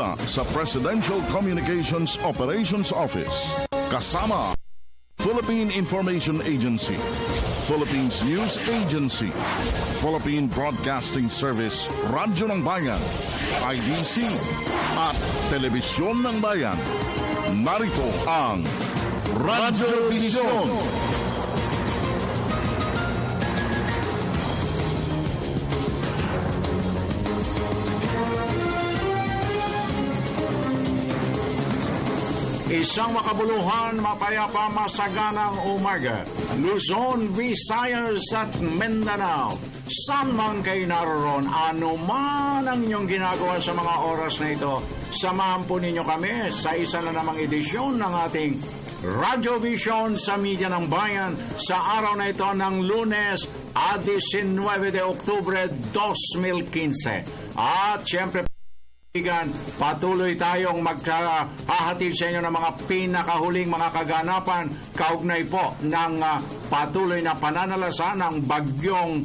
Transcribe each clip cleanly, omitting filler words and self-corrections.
mula sa Presidential Communications Operations Office. Kasama Philippine Information Agency, Philippines News Agency, Philippine Broadcasting Service, Radyo ng Bayan, IDC, at Telebisyon ng Bayan. Narito ang Radyo Vision. Isang makabuluhan, mapayapa, masaganang umaga. Luzon, Visayas at Mindanao. Saan man kayo naroon, ano man ang inyong ginagawa sa mga oras na ito, samahan po ninyo kami sa isa na namang edisyon ng ating Radyo Vision sa Media ng Bayan sa araw na ito ng Lunes, 19 de Oktubre 2015. At syempre, patuloy tayong maghahatid sa inyo ng mga pinakahuling mga kaganapan kaugnay po ng patuloy na pananalasan ng bagyong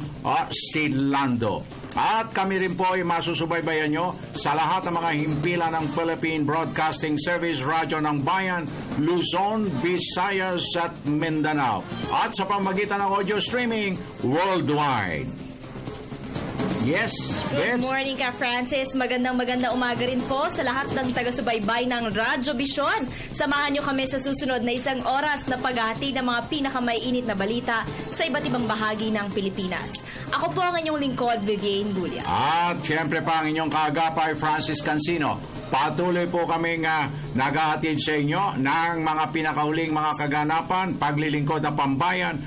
Silando. At kami rin po ay masusubaybayan nyo sa lahat ng mga himpilan ng Philippine Broadcasting Service, Radyo ng Bayan, Luzon, Visayas at Mindanao. At sa pamagitan ng audio streaming worldwide. Yes, Good morning ka, Francis. Magandang umaga rin po sa lahat ng taga-subaybay ng Radyo Vision. Samahan nyo kami sa susunod na isang oras na paghahati ng mga pinakamaiinit na balita sa iba't ibang bahagi ng Pilipinas. Ako po ang inyong lingkod, Vivian Bulia. At siyempre pa ang inyong kaagapay, Francis Cancino. Patuloy po kaming naghahatid sa inyo ng mga pinakahuling mga kaganapan, paglilingkod ng pambayan,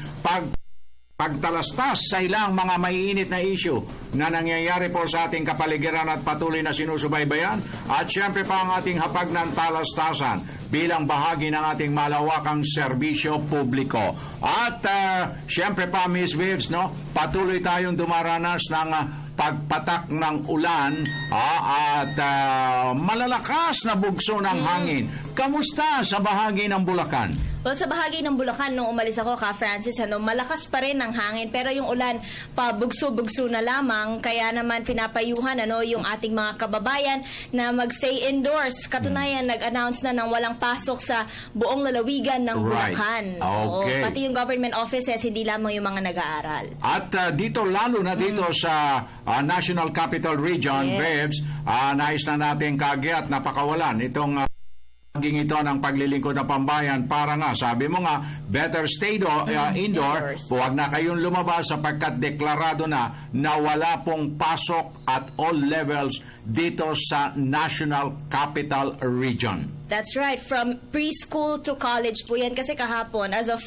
pagtalastas sa ilang mga maiinit na issue na nangyayari po sa ating kapaligiran at patuloy na sinusubaybayan, at syempre pa ang ating hapag ng talastasan bilang bahagi ng ating malawakang serbisyo publiko. At syempre pa, Miss Vives, no, patuloy tayong dumaranas ng pagpatak ng ulan at malalakas na bugso ng hangin. Kamusta sa bahagi ng Bulacan? Well, sa bahagi ng Bulacan, nung umalis ako, ka Francis, malakas pa rin ang hangin, pero yung ulan, pabugso-bugso na lamang, kaya naman pinapayuhan yung ating mga kababayan na magstay indoors. Katunayan, nag-announce na ng walang pasok sa buong lalawigan ng Bulacan. Okay. Pati yung government offices, hindi lamang yung mga nag-aaral. At dito, lalo na dito sa National Capital Region, Babes, nais na natin kagyat na pakawalan itong ito ng paglilingkod ng pambayan para nga, sabi mo nga, better stay indoor, huwag na kayong lumabas sapagkat deklarado na wala pong pasok at all levels dito sa National Capital Region. That's right. From preschool to college po yan. Kasi kahapon, as of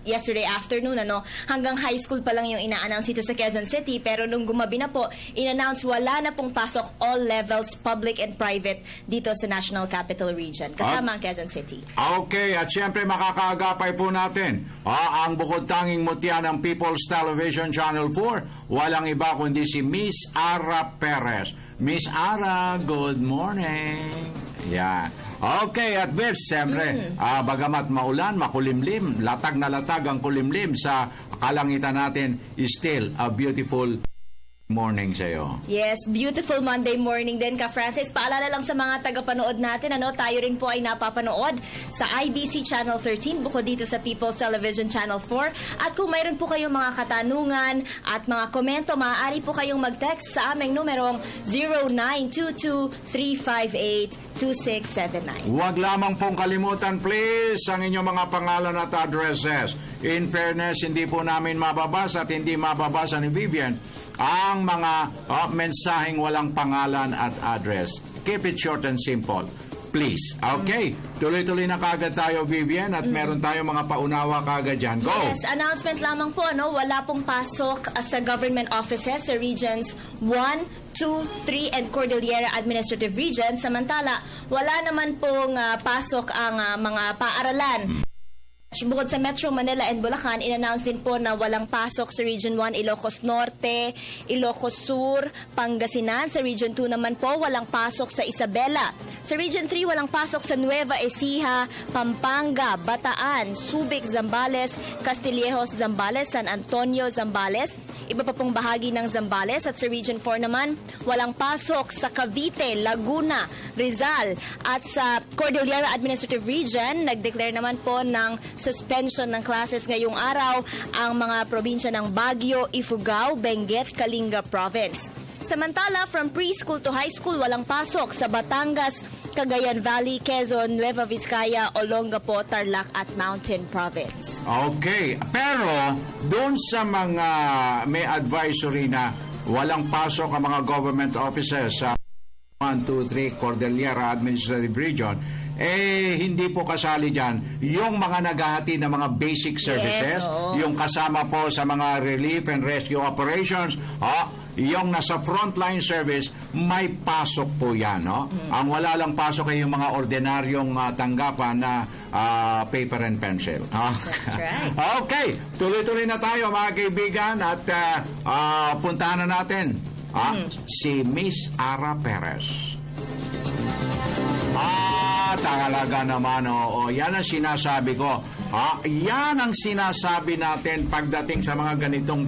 yesterday afternoon, hanggang high school pa lang yung ina-announce dito sa Quezon City. Pero nung gumabi na po, in-announce wala na pong pasok all levels, public and private, dito sa National Capital Region. Kasama ang Quezon City. Okay. At syempre makakaagapay po natin ang bukod tanging mutya ng People's Television Channel 4. Walang iba kundi si Miss Ara Perez. Miss Ara, good morning. Yeah. Okay, at Bebs, siyempre, bagamat maulan, makulimlim, latag na latag ang kulimlim sa kalangitan natin, is still a beautiful morning sa'yo. Yes, beautiful Monday morning din ka, Francis. Paalala lang sa mga tagapanood natin, tayo rin po ay napapanood sa IBC Channel 13, bukod dito sa People's Television Channel 4. At kung mayroon po kayong mga katanungan at mga komento, maaari po kayong mag-text sa aming numerong 0922-358-2679. Huwag lamang pong kalimutan, please, ang inyong mga pangalan at addresses. In fairness, hindi po namin mababasa at hindi mababasa ni Vivian ang mga mensaheng walang pangalan at address. Keep it short and simple, please. Okay, tuloy-tuloy na kagad tayo, Vivian, at meron tayong mga paunawa kagad dyan. Go! Yes, announcement lamang po, wala pong pasok sa government offices sa regions 1, 2, 3, and Cordillera Administrative Region. Samantala, wala naman pong pasok ang mga paaralan Bukod sa Metro Manila and Bulacan, in-announce din po na walang pasok sa Region 1, Ilocos Norte, Ilocos Sur, Pangasinan. Sa Region 2 naman po, walang pasok sa Isabela. Sa Region 3, walang pasok sa Nueva Ecija, Pampanga, Bataan, Subic, Zambales, Castillejos, Zambales, San Antonio, Zambales. Iba pa pong bahagi ng Zambales. At sa Region 4 naman, walang pasok sa Cavite, Laguna, Rizal. At sa Cordillera Administrative Region, nag-declare naman po ng suspension ng classes ngayong araw ang mga probinsya ng Baguio, Ifugao, Benguet, Kalinga Province. Samantala, from preschool to high school, walang pasok sa Batangas, Cagayan Valley, Quezon, Nueva Vizcaya, Olongapo, Tarlac at Mountain Province. Okay, pero doon sa mga may advisory na walang pasok ang mga government offices sa 1, 2, 3 Cordillera Administrative Region, hindi po kasali dyan yung mga naghahati ng mga basic services, yung kasama po sa mga relief and rescue operations, yung nasa frontline service, may pasok po yan. No? Ang wala lang pasok ay yung mga ordinaryong tanggapan na paper and pencil. That's right. Okay, tuloy-tuloy na tayo mga kaibigan at puntahan na natin si Miss Ara Perez. Talaga naman, yan ang sinasabi ko. Yan ang sinasabi natin pagdating sa mga ganitong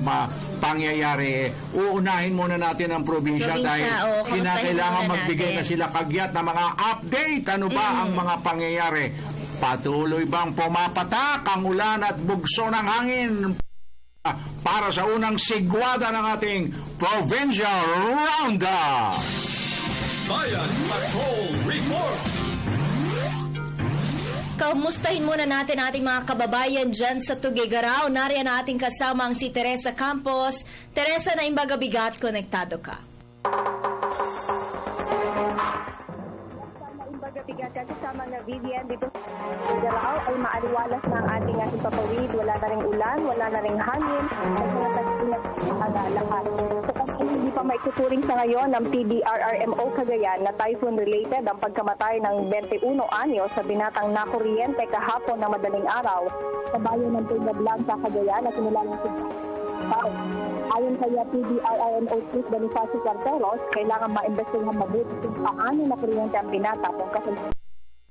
pangyayari. Uunahin muna natin ang probinsya dahil kinakailangan magbigay na sila kagyat na mga update. Ano ba ang mga pangyayari? Patuloy bang pumapatak ang ulan at bugso ng hangin para sa unang sigwada ng ating Provincial Roundup? Bayan Patrol Report! Kamustahin muna natin ating mga kababayan dyan sa Tuguegarao. Nariyan na ating kasama ang si Teresa Campos. Teresa, na imbaga bigat, konektado ka. Bigat kasama na Vivian dito sa Tuguegarao ay maaliwalas na ang ating papawid. Wala na ring ulan, wala na ring hangin, at mga tagsilat ang lahat. So kasi hindi pa maituturing sa ngayon ng PDRRMO Cagayan na typhoon-related ang pagkamatay ng 21 anyo sa binatang na kuryente kahapon na madaling araw sa bayan ng Blanca, Cagayan na sinilalang sa ayon kay PDRRMO Chief Bonifacio Cuarteros, kailangan maimbestigahan mabuti kung paano na kuryente ang binatapong kasi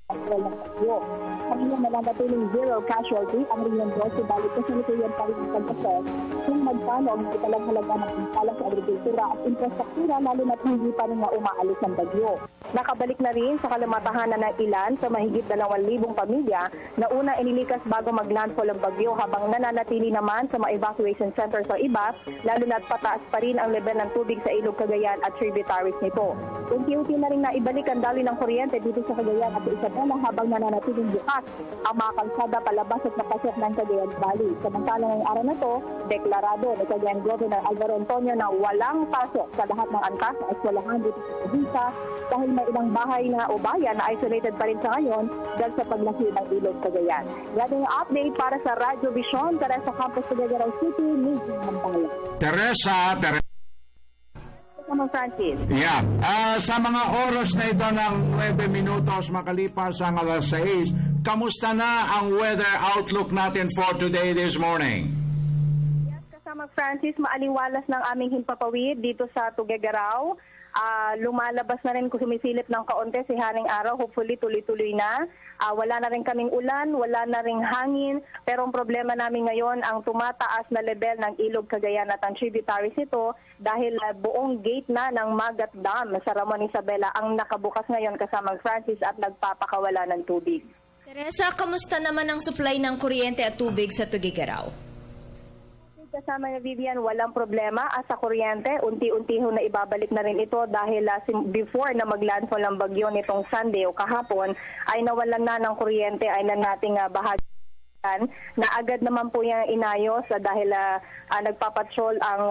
ng bagyo. Kanina mananatiling zero casualty ang Rio Grande Valley kasi nito yan pa rin ang pag-assess kung magkano ang ipalaghalaga ng impala sa agrikultura at infrastruktura lalo na hindi pa rin na umaalis ang bagyo. Nakabalik na rin sa kalamatahanan ng ilan sa mahigit 2,000 pamilya na una inilikas bago maglandfall ang bagyo habang nananatili naman sa mga evacuation centers sa iba, lalo na pataas pa rin ang level ng tubig sa Ilog Cagayan at tributaries nito. Unti-unti na rin naibalik ang daloy ng kuryente dito sa Cagayan at Isabela habang nananatiling bukas ang mga kalsada palabas at napasok ng Cagayan Valley. Samantalang ngayong araw na to, deklarado ni Cagayan Governor Alvaro Antonio na walang pasok sa lahat ng angkas na eskwelahan dito sa probinsya dahil may ilang bahay na o bayan na isolated pa rin sa ngayon dahil sa paglaki ng Ilog Cagayan. Yan yung update para sa Radyo Vision, Teresa Campos, Tuguegarao City, Miguel Mampala. Teresa. Francis. Yeah. Sa mga oras na ito ng 9 minutos makalipas ang alas 6, kamusta na ang weather outlook natin for today this morning? Yes, kasama Francis, maaliwalas ng aming himpapawid dito sa Tuguegarao. Lumalabas na rin kung sumisilip ng kaunti si haring araw. Hopefully tuloy-tuloy na. Wala na rin kaming ulan, wala na rin hangin. Pero ang problema namin ngayon, ang tumataas na level ng Ilog Cagayan at ang tributaries ito dahil buong gate na ng Magat Dam sa Ramon Isabela ang nakabukas ngayon kasamang Francis at nagpapakawala ng tubig. Teresa, kamusta naman ang supply ng kuryente at tubig sa Tuguegarao? Kasama na Vivian, walang problema sa kuryente. Unti-unti na ibabalik na rin ito dahil before na maglandfall ng bagyo nitong Sunday o kahapon ay nawalan na ng kuryente ay na nating bahagi na agad naman po yung inayos dahil nagpapatrol ang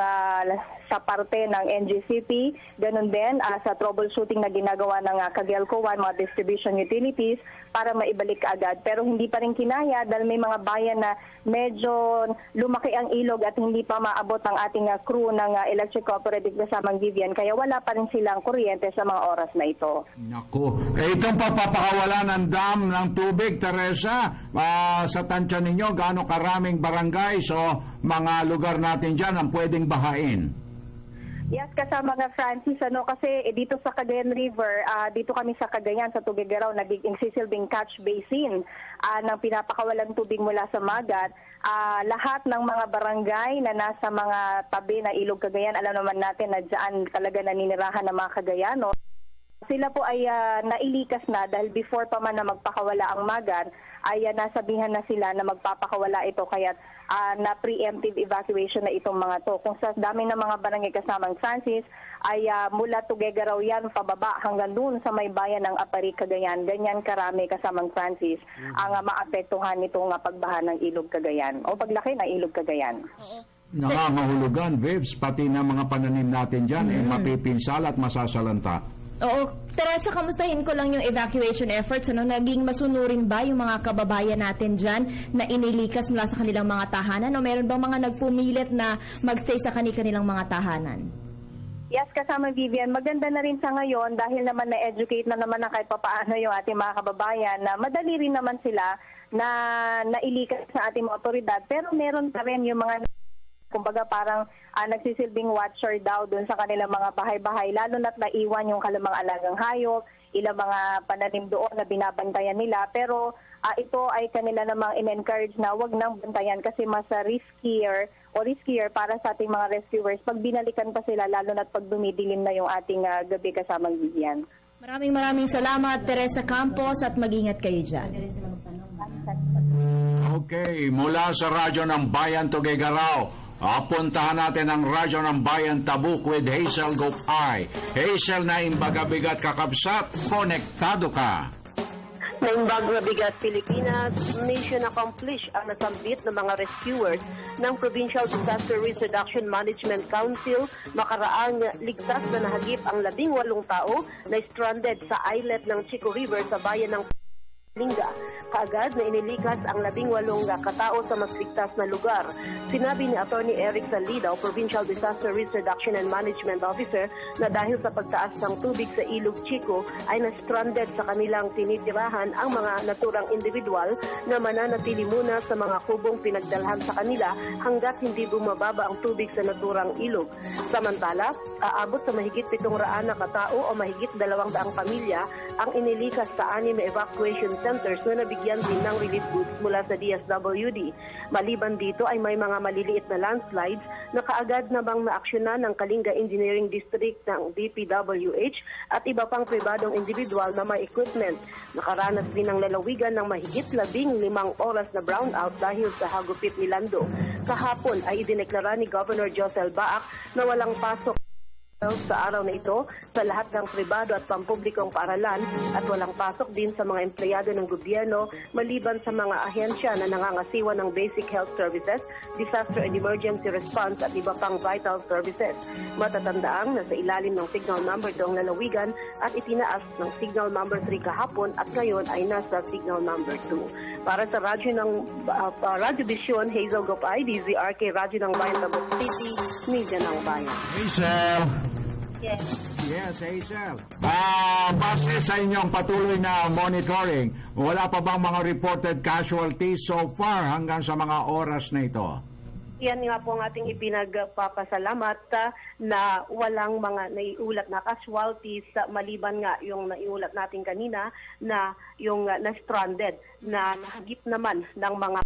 sa parte ng NGCP, ganun din sa troubleshooting na ginagawa ng Cogelco 1, mga distribution utilities, para maibalik agad. Pero hindi pa rin kinaya dahil may mga bayan na medyo lumaki ang ilog at hindi pa maabot ang ating crew ng Electric Cooperative kasamang Vivian. Kaya wala pa rin silang kuryente sa mga oras na ito. Naku, itong papapakawala ng dam ng tubig, Teresa, sa tansya ninyo, gaano karaming barangay o mga lugar natin dyan ang pwedeng bahain? Yes, kasama nga Francis, kasi dito sa Cagayan River, dito kami sa Cagayan, sa Tuguegarao, naging sisilbing catch basin ng pinapakawalan tubig mula sa Magat. Lahat ng mga barangay na nasa mga tabi na Ilog Cagayan, alam naman natin na dyan talaga naninirahan ng mga Cagayano. Sila po ay nailikas na dahil before pa man na magpakawala ang Magat, ay nasabihan na sila na magpapakawala ito, kaya na preemptive evacuation na itong mga to. Kung sa dami ng mga barangay kasamang Francis ay mula Tuguegarao yan pababa hanggang doon sa may bayan ng Apari, Cagayan. Ganyan karami kasamang Francis ang maapektuhan nitong pagbaha ng Ilog Cagayan o paglaki ng Ilog Cagayan. Nangangahulugan, Vibs, pati na mga pananim natin dyan mapipinsala at masasalanta. Oo. Teresa, kamustahin ko lang yung evacuation efforts. Naging masunurin ba yung mga kababayan natin dyan na inilikas mula sa kanilang mga tahanan? O meron bang mga nagpumilit na magstay sa kanilang mga tahanan? Yes, kasama Vivian, maganda na rin sa ngayon dahil naman na-educate na naman na kahit papaano yung ating mga kababayan na madali rin naman sila na nailikas sa ating mga otoridad. Pero meron pa rin yung mga kumbaga parang nagsisilbing watcher daw doon sa kanilang mga bahay-bahay, lalo na't naiwan yung kalamang alagang hayop, ilang mga pananim doon na binabantayan nila. Pero ito ay kanila namang in-encourage na wag nang bantayan kasi mas riskier para sa ating mga rescuers pag binalikan pa sila, lalo na't pag dumidilim na yung ating gabi kasamang Vivian. Maraming salamat, Teresa Campos, at mag-ingat kayo dyan. Okay, mula sa Radyo ng Bayan Tuguegarao, apuntahan natin ang Radyo ng Bayan Tabuk with Hazel Gopay. Hazel, na imbaga-bigat kakabsat, konektado ka. Naimbag na bigat Pilipinas, mission accomplished ang nasambit ng mga rescuers ng Provincial Disaster Risk Reduction Management Council. Makaraang ligtas na nahagip ang 18 tao na stranded sa islet ng Chico River sa bayan ng Lingga. Kaagad na inilikas ang 18 katao sa mas ligtas na lugar. Sinabi ni Atty. Eric Salidao, Provincial Disaster Risk Reduction and Management Officer, na dahil sa pagtaas ng tubig sa Ilog Chico ay na-stranded sa kanilang tinitirahan ang mga naturang individual na mananatili muna sa mga kubong pinagdalhan sa kanila hanggat hindi bumababa ang tubig sa naturang ilog. Samantala, aabot sa mahigit 700 na katao o mahigit 200 pamilya ang inilikas sa 6 na evacuation centers na nabigyan din ng relief goods mula sa DSWD. Maliban dito ay may mga maliliit na landslides na kaagad na bang naaksyonan ng Kalinga Engineering District ng DPWH at iba pang pribadong individual na may equipment. Nakaranas din ng lalawigan ng mahigit 15 oras na brownout dahil sa hagupit ni Lando. Kahapon ay idineklara ni Governor Josel Baak na walang pasok sa araw na ito sa lahat ng pribado at pampublikong paaralan at walang pasok din sa mga empleyado ng gobyerno maliban sa mga ahensya na nangangasiwa ng basic health services, disaster and emergency response at iba pang vital services. Matatandaang nasa ilalim ng signal number 2 ang lalawigan at itinaas ng signal number 3 kahapon at ngayon ay nasa signal number 2. Para sa radyo ng Radyo Vision, Hazel Gopay, DZRK Radyo ng Bayan Tabuk City, Media ng Bayan. Hazel! Yes, Hazel. Base sa inyong patuloy na monitoring, wala pa bang mga reported casualties so far hanggang sa mga oras na ito? Yan nga po ang ating ipinagpapasalamat na walang mga naiulat na casualties maliban nga yung naiulat natin kanina na yung na-stranded na nahagip naman ng mga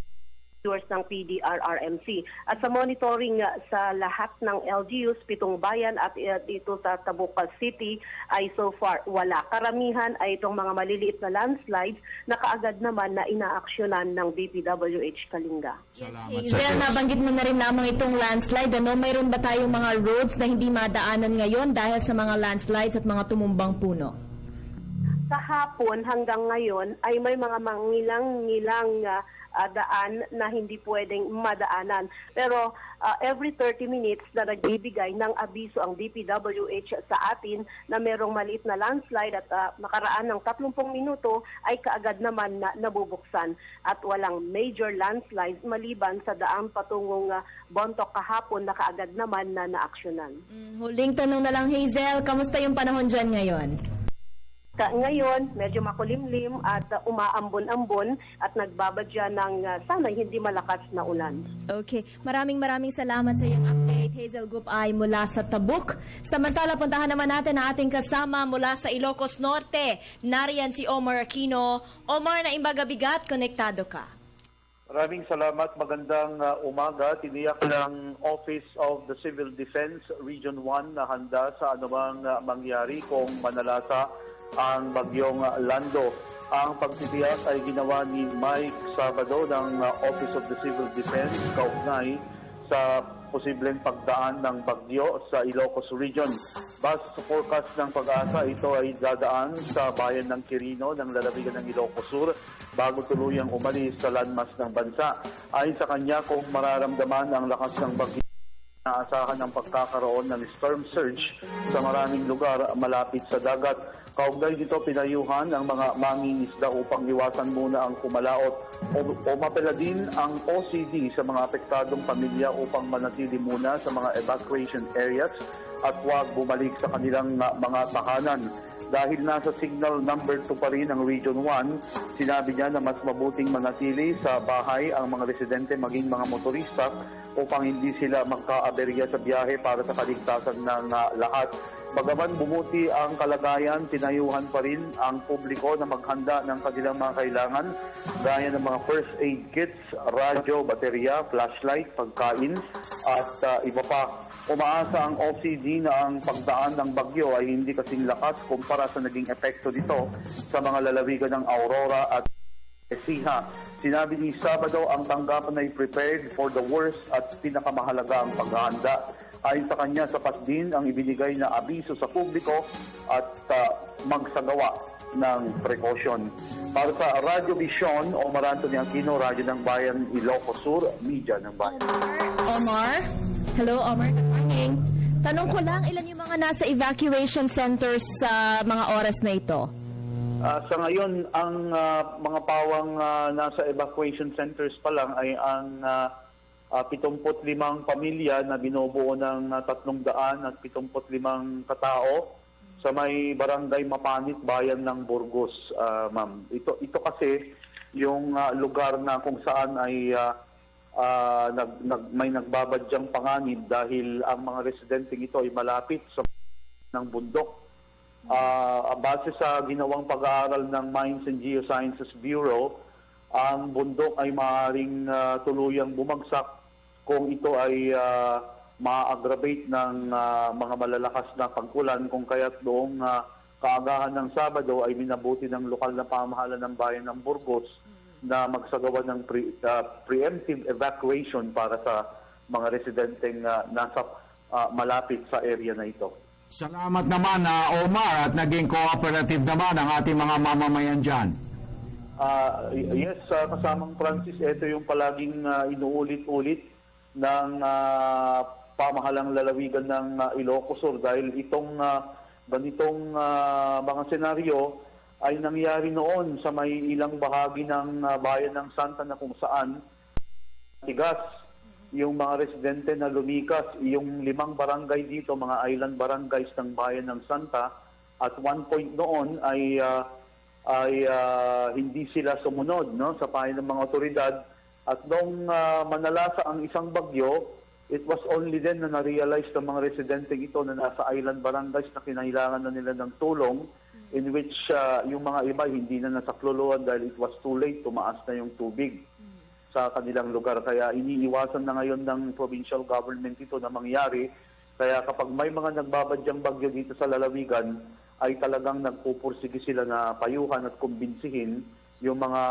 ng PDRRMC. At sa monitoring sa lahat ng LGUs, 7 bayan at dito sa Tabuk City ay so far wala. Karamihan ay itong mga maliliit na landslides na kaagad naman na inaaksyonan ng DPWH Kalinga. Hazel, nabanggit mo na rin lamang itong landslide. Mayroon ba tayong mga roads na hindi madaanan ngayon dahil sa mga landslides at mga tumumbang puno? kahapon hanggang ngayon ay may mga mangilang-ngilang daan na hindi pwedeng madaanan. Pero every 30 minutes na nagbibigay ng abiso ang DPWH sa atin na merong maliit na landslide at nakaraan ng 30 minuto ay kaagad naman na nabubuksan at walang major landslides maliban sa daan patungong Bontoc kahapon na kaagad naman na naaksyonan. Huling tanong na lang, Hazel, kamusta yung panahon dyan ngayon? Ngayon, medyo makulimlim at umaambon-ambon at nagbabadya ng sana'y hindi malakas na ulan. Okay. Maraming salamat sa iyong update, Hazel Gupay mula sa Tabuk. Samantala, puntahan naman natin ang ating kasama mula sa Ilocos Norte. Nariyan si Omar Aquino. Omar, na imbaga bigat, konektado ka. Maraming salamat. Magandang umaga. Tiniyak ng Office of the Civil Defense Region 1 na handa sa anumang mangyari kung manalasa ang bagyong Lando. Ang pagtitiyak ay ginawa ni Mike Sabado ng Office of the Civil Defense kaugnay sa posibleng pagdaan ng bagyo sa Ilocos Region. Base sa forecast ng Pag-asa, ito ay dadaan sa bayan ng Quirino ng lalawigan ng Ilocos Sur bago tuluyang umalis sa landmass ng bansa. Ayon sa kanya, kung mararamdaman ang lakas ng bagyo, naasahan ang pagkakaroon ng storm surge sa maraming lugar malapit sa dagat. Kaugnay dito, pinayuhan ang mga mangingisda upang iwasan muna ang kumalaot o mapela din ang OCD sa mga apektadong pamilya upang manatili muna sa mga evacuation areas at huwag bumalik sa kanilang mga tahanan. Dahil nasa signal number 2 pa rin ang Region 1, sinabi niya na mas mabuting manatili sa bahay ang mga residente maging mga motorista upang hindi sila magka-aberya sa biyahe para sa kaligtasan ng lahat. Bagaman bumuti ang kalagayan, tinayuhan pa rin ang publiko na maghanda ng kanilang mga kailangan gaya ng mga first aid kits, radyo, baterya, flashlight, pagkain at iba pa. Umaasa ang OCD na ang pagdaan ng bagyo ay hindi kasing lakas kumpara sa naging epekto dito sa mga lalawigan ng Aurora at Ecija. Sinabi ni Sabado ang tanggapan ay prepared for the worst at pinakamahalaga ang paghahanda. Ayon sa kanya, sapat din ang ibinigay na abiso sa publiko at magsagawa ng precaution. Para sa Radio Vision, Omar Anthony Aquino, Radyo ng Bayan, Ilocos Sur, Media ng Bayan. Omar? Hello, Omar. Good morning. Tanong ko lang, ilan yung mga nasa evacuation centers sa mga oras na ito? Sa ngayon, ang mga pawang nasa evacuation centers pa lang ay ang 75 pamilya na binubuo ng 375 katao sa may barangay Mapanit, bayan ng Burgos, ma'am. Ito kasi yung lugar na kung saan ay may nagbabadyang panganib dahil ang mga residenteng ito ay malapit sa ng bundok. Base sa ginawang pag-aaral ng Mines and Geosciences Bureau, ang bundok ay maaaring tuluyang bumagsak kung ito ay ma-aggravate ng mga malalakas na pag-ulan, kung kaya't noong kaagahan ng Sabado ay minabuti ng lokal na pamahalaan ng bayan ng Burgos na magsagawa ng preemptive evacuation para sa mga residenteng nasa malapit sa area na ito. Salamat naman, Omar, at naging cooperative naman ang ating mga mamamayan dyan. Yes, kasamang Francis, ito yung palaging inuulit-ulit ng pamahalang lalawigan ng Ilocos Sur dahil itong ganitong mga senaryo ay nangyari noon sa may ilang bahagi ng bayan ng Santa na kung saan tigas yung mga residente na lumikas. Yung 5 barangay dito, mga island barangays ng bayan ng Santa, at one point noon ay hindi sila sumunod sa payo ng mga otoridad. At nung manalasa ang isang bagyo, it was only then na na-realize ng mga residenteng ito na nasa island barangays na kinailangan na nila ng tulong, in which yung mga iba hindi na nasakluluan dahil it was too late, tumaas na yung tubig sa kanilang lugar. Kaya iniiwasan na ngayon ng provincial government ito na mangyari. Kaya kapag may mga nagbabadyang bagyo dito sa lalawigan, ay talagang nagpupursige sila na payuhan at kumbinsihin yung mga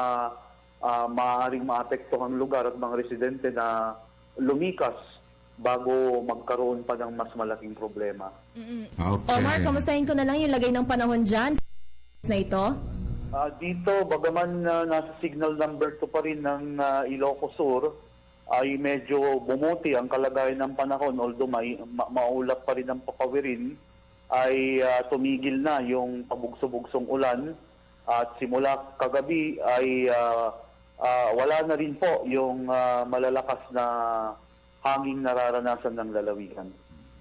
maaaring maapektuhang lugar at mga residente na lumikas bago magkaroon pa ng mas malaking problema. Okay. Omar, kamustahin ko na lang yung lagay ng panahon dyan. na ito? Dito, bagaman nasa signal number 2 pa rin ng Ilocos Sur, ay medyo bumuti ang kalagayan ng panahon. Although maulap pa rin ang papawirin, ay tumigil na yung pabugso-bugsong ulan. At simula kagabi ay wala na rin po yung malalakas na hanging nararanasan ng lalawigan.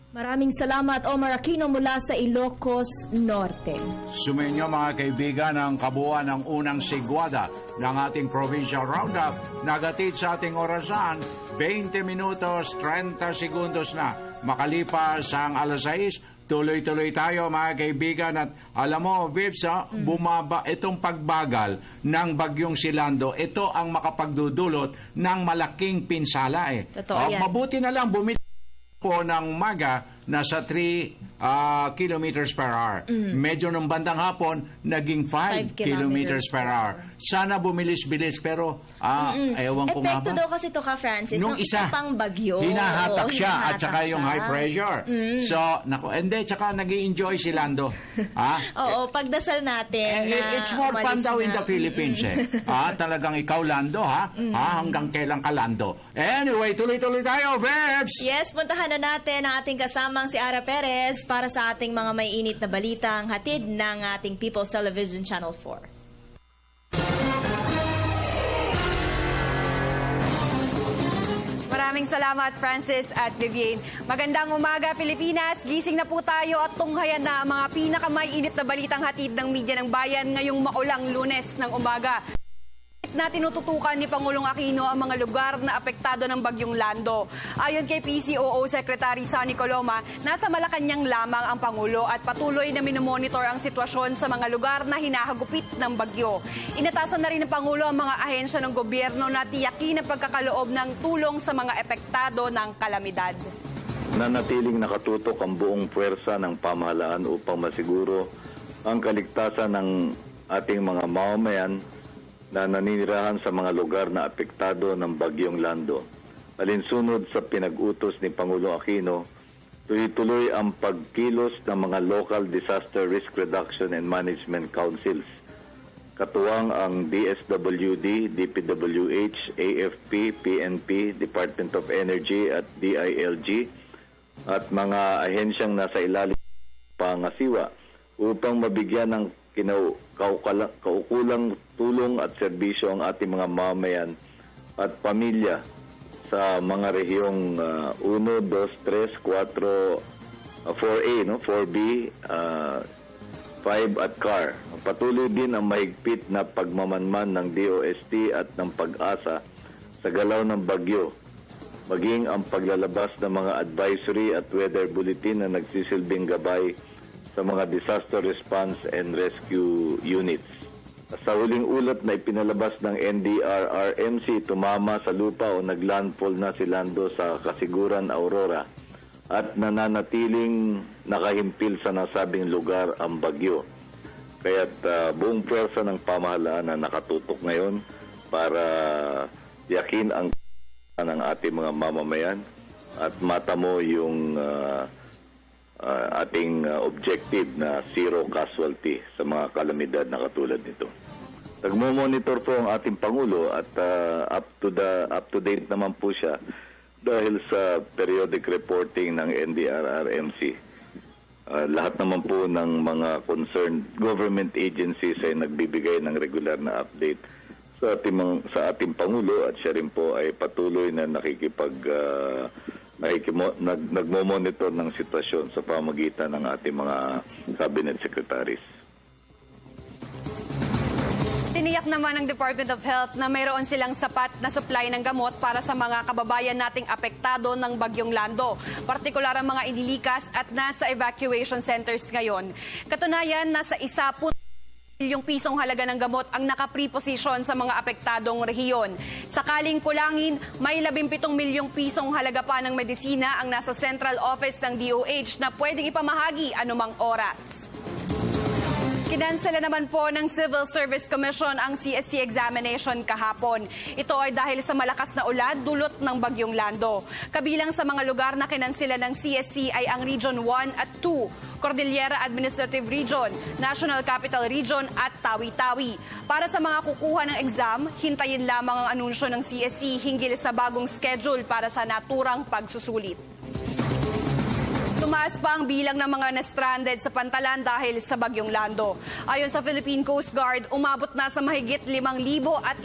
Maraming salamat, Omar Aquino mula sa Ilocos Norte. Sumainyo mga kaibigan ang kabuuan ng unang sigwada ng ating Provincial Roundup. Nagatid sa ating orasan, 20 minutos, 30 segundos na. Makalipas ang alas 6, tuloy-tuloy tayo mga kaibigan. At alam mo, Vips, bumaba itong pagbagal ng bagyong Silando. Ito ang makapagdudulot ng malaking pinsala. Totoo yan. Mabuti na lang bumili po ng maga nasa 3 kilometers per hour. Medyo nung bandang hapon, naging 5 kilometers per hour. Sana bumilis-bilis, pero ewan ko nga ba. Epekto daw kasi ito ka, Francis, nung nung isa pang bagyo. Hinahatak siya Hinahatak at saka yung siya. high pressure. So, hindi, tsaka nag-i-enjoy si Lando. Oo, pagdasal natin na It's more fun daw in the Philippines talagang ikaw, Lando, hanggang kailan ka, Lando. Anyway, tuloy-tuloy tayo, Verbs! Yes, puntahan na natin ang ating kasamang si Ara Perez para sa ating mga may init na balitang hatid ng ating People's Television Channel 4. Maraming salamat, Francis at Vivienne. Magandang umaga, Pilipinas. Gising na po tayo at tunghayan na ang mga pinakamainit na balitang hatid ng media ng bayan ngayong maulang Lunes ng umaga. Na tinututukan ni Pangulong Aquino ang mga lugar na apektado ng bagyong Lando. Ayon kay PCOO Secretary Sonny Coloma, nasa Malacanang lamang ang Pangulo at patuloy na minomonitor ang sitwasyon sa mga lugar na hinahagupit ng bagyo. Inatasan na rin ng Pangulo ang mga ahensya ng gobyerno na tiyakin ang pagkakaloob ng tulong sa mga apektado ng kalamidad. Nanatiling nakatutok ang buong puwersa ng pamahalaan upang masiguro ang kaligtasan ng ating mga mamamayan na naninirahan sa mga lugar na apektado ng bagyong Lando. Alinsunod sa pinag-utos ni Pangulo Aquino, tuloy-tuloy ang pagkilos ng mga Local Disaster Risk Reduction and Management Councils. Katuwang ang DSWD, DPWH, AFP, PNP, Department of Energy at DILG at mga ahensyang nasa ilalim ng pangasiwa upang mabigyan ng kaukulang tulong at serbisyo ang ating mga mamamayan at pamilya sa mga rehiyong 1, 2, 3, 4, 4A, 4B, 5 at CAR. Patuloy din ang mahigpit na pagmamanman ng DOST at ng Pag-asa sa galaw ng bagyo, maging ang paglalabas ng mga advisory at weather bulletin na nagsisilbing gabay sa mga disaster response and rescue units. Sa huling ulat na ipinalabas ng NDRRMC, tumama sa lupa o naglandfall na si Lando sa Kasiguran, Aurora at nananatiling nakahimpil sa nasabing lugar ang bagyo. Kaya't buong pwersa ng pamahalaan na nakatutok ngayon para yakin ang ng ating mga mamamayan at matamo yung ating objective na zero casualty sa mga kalamidad na katulad nito. Nagmo-monitor po ang ating Pangulo at up to date naman po siya dahil sa periodic reporting ng NDRRMC. Lahat naman po ng mga concerned government agencies ay nagbibigay ng regular na update sa ating Pangulo at siya rin po ay patuloy na nagmo-monitor ng sitwasyon sa pamagitan ng ating mga cabinet secretaries. Tiniyak naman ng Department of Health na mayroon silang sapat na supply ng gamot para sa mga kababayan nating apektado ng bagyong Lando, partikular ang mga inilikas at nasa evacuation centers ngayon. Katunayan, nasa 1 milyong pisong halaga ng gamot ang naka-preposition sa mga apektadong rehiyon. Sakaling kulangin, may 17 milyong pisong halaga pa ng medisina ang nasa central office ng DOH na pwedeng ipamahagi anumang oras. Kinansela naman po ng Civil Service Commission ang CSC examination kahapon. Ito ay dahil sa malakas na ulan dulot ng Bagyong Lando. Kabilang sa mga lugar na kinansela ng CSC ay ang Region 1 at 2, Cordillera Administrative Region, National Capital Region at Tawi-Tawi. Para sa mga kukuha ng exam, hintayin lamang ang anunsyo ng CSC hinggil sa bagong schedule para sa naturang pagsusulit. Tumaas pa ang bilang ng mga na-stranded sa Pantalan dahil sa Bagyong Lando. Ayon sa Philippine Coast Guard, umabot na sa mahigit 5,500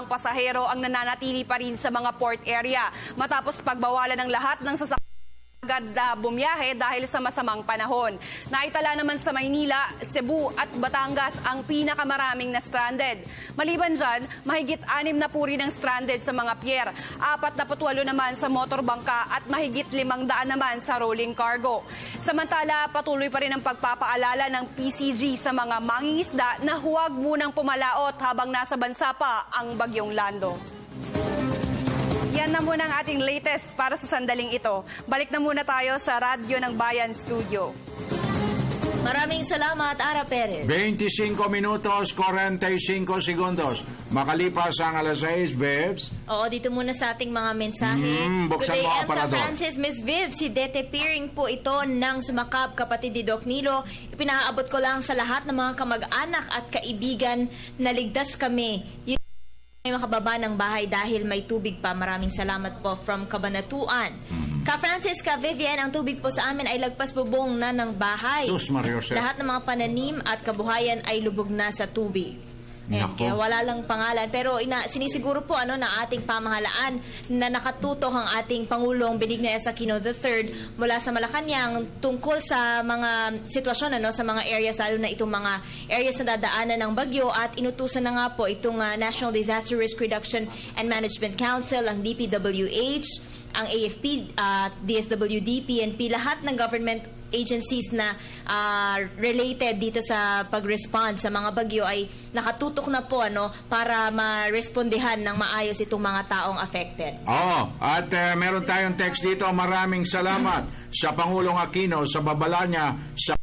pasahero ang nananatili pa rin sa mga port area matapos pagbawalan ng lahat ng sasakyan agad na bumiyahe dahil sa masamang panahon. Naitala naman sa Maynila, Cebu at Batangas ang pinakamaraming na stranded. Maliban dyan, mahigit 6 na puri ng stranded sa mga pier, 48 naman sa motorbangka at mahigit 500 naman sa rolling cargo. Samantala, patuloy pa rin ang pagpapaalala ng PCG sa mga mangingisda na huwag munang pumalaot habang nasa bansa pa ang Bagyong Lando. Yan na muna ang ating latest para sa sandaling ito. Balik na muna tayo sa Radyo ng Bayan Studio. Maraming salamat, Ara Perez. 25 minutos, 45 segundos. Makalipas ang alas 6, Vivs. Oo, dito muna sa ating mga mensahe. Buksan mo ang aparador. Francis, Miss Viv, si Dete Piring po ito ng Sumakab, kapatid ni Doc Nilo. Ipinaabot ko lang sa lahat ng mga kamag-anak at kaibigan na ligtas kami. May makababa ng bahay dahil may tubig pa. Maraming salamat po from Cabanatuan. Ka Francis, Ka Vivian, ang tubig po sa amin ay lagpas bubong na ng bahay. Sus, Mario, lahat ng mga pananim at kabuhayan ay lubog na sa tubig. Ayan, kaya wala lang pangalan. Pero sinisiguro po na ating pamahalaan na nakatutok ang ating Pangulong Benigno S. Aquino III mula sa Malacanang tungkol sa mga sitwasyon sa mga areas, lalo na itong mga areas na dadaanan ng bagyo, at inutusan na nga po itong National Disaster Risk Reduction and Management Council, ang DPWH, ang AFP, DSWD, PNP, lahat ng government agencies na related dito sa pag-respond sa mga bagyo ay nakatutok na po para ma-respondihan ng maayos itong mga taong affected. At meron tayong text dito. Maraming salamat sa Pangulong Aquino sa babala niya sa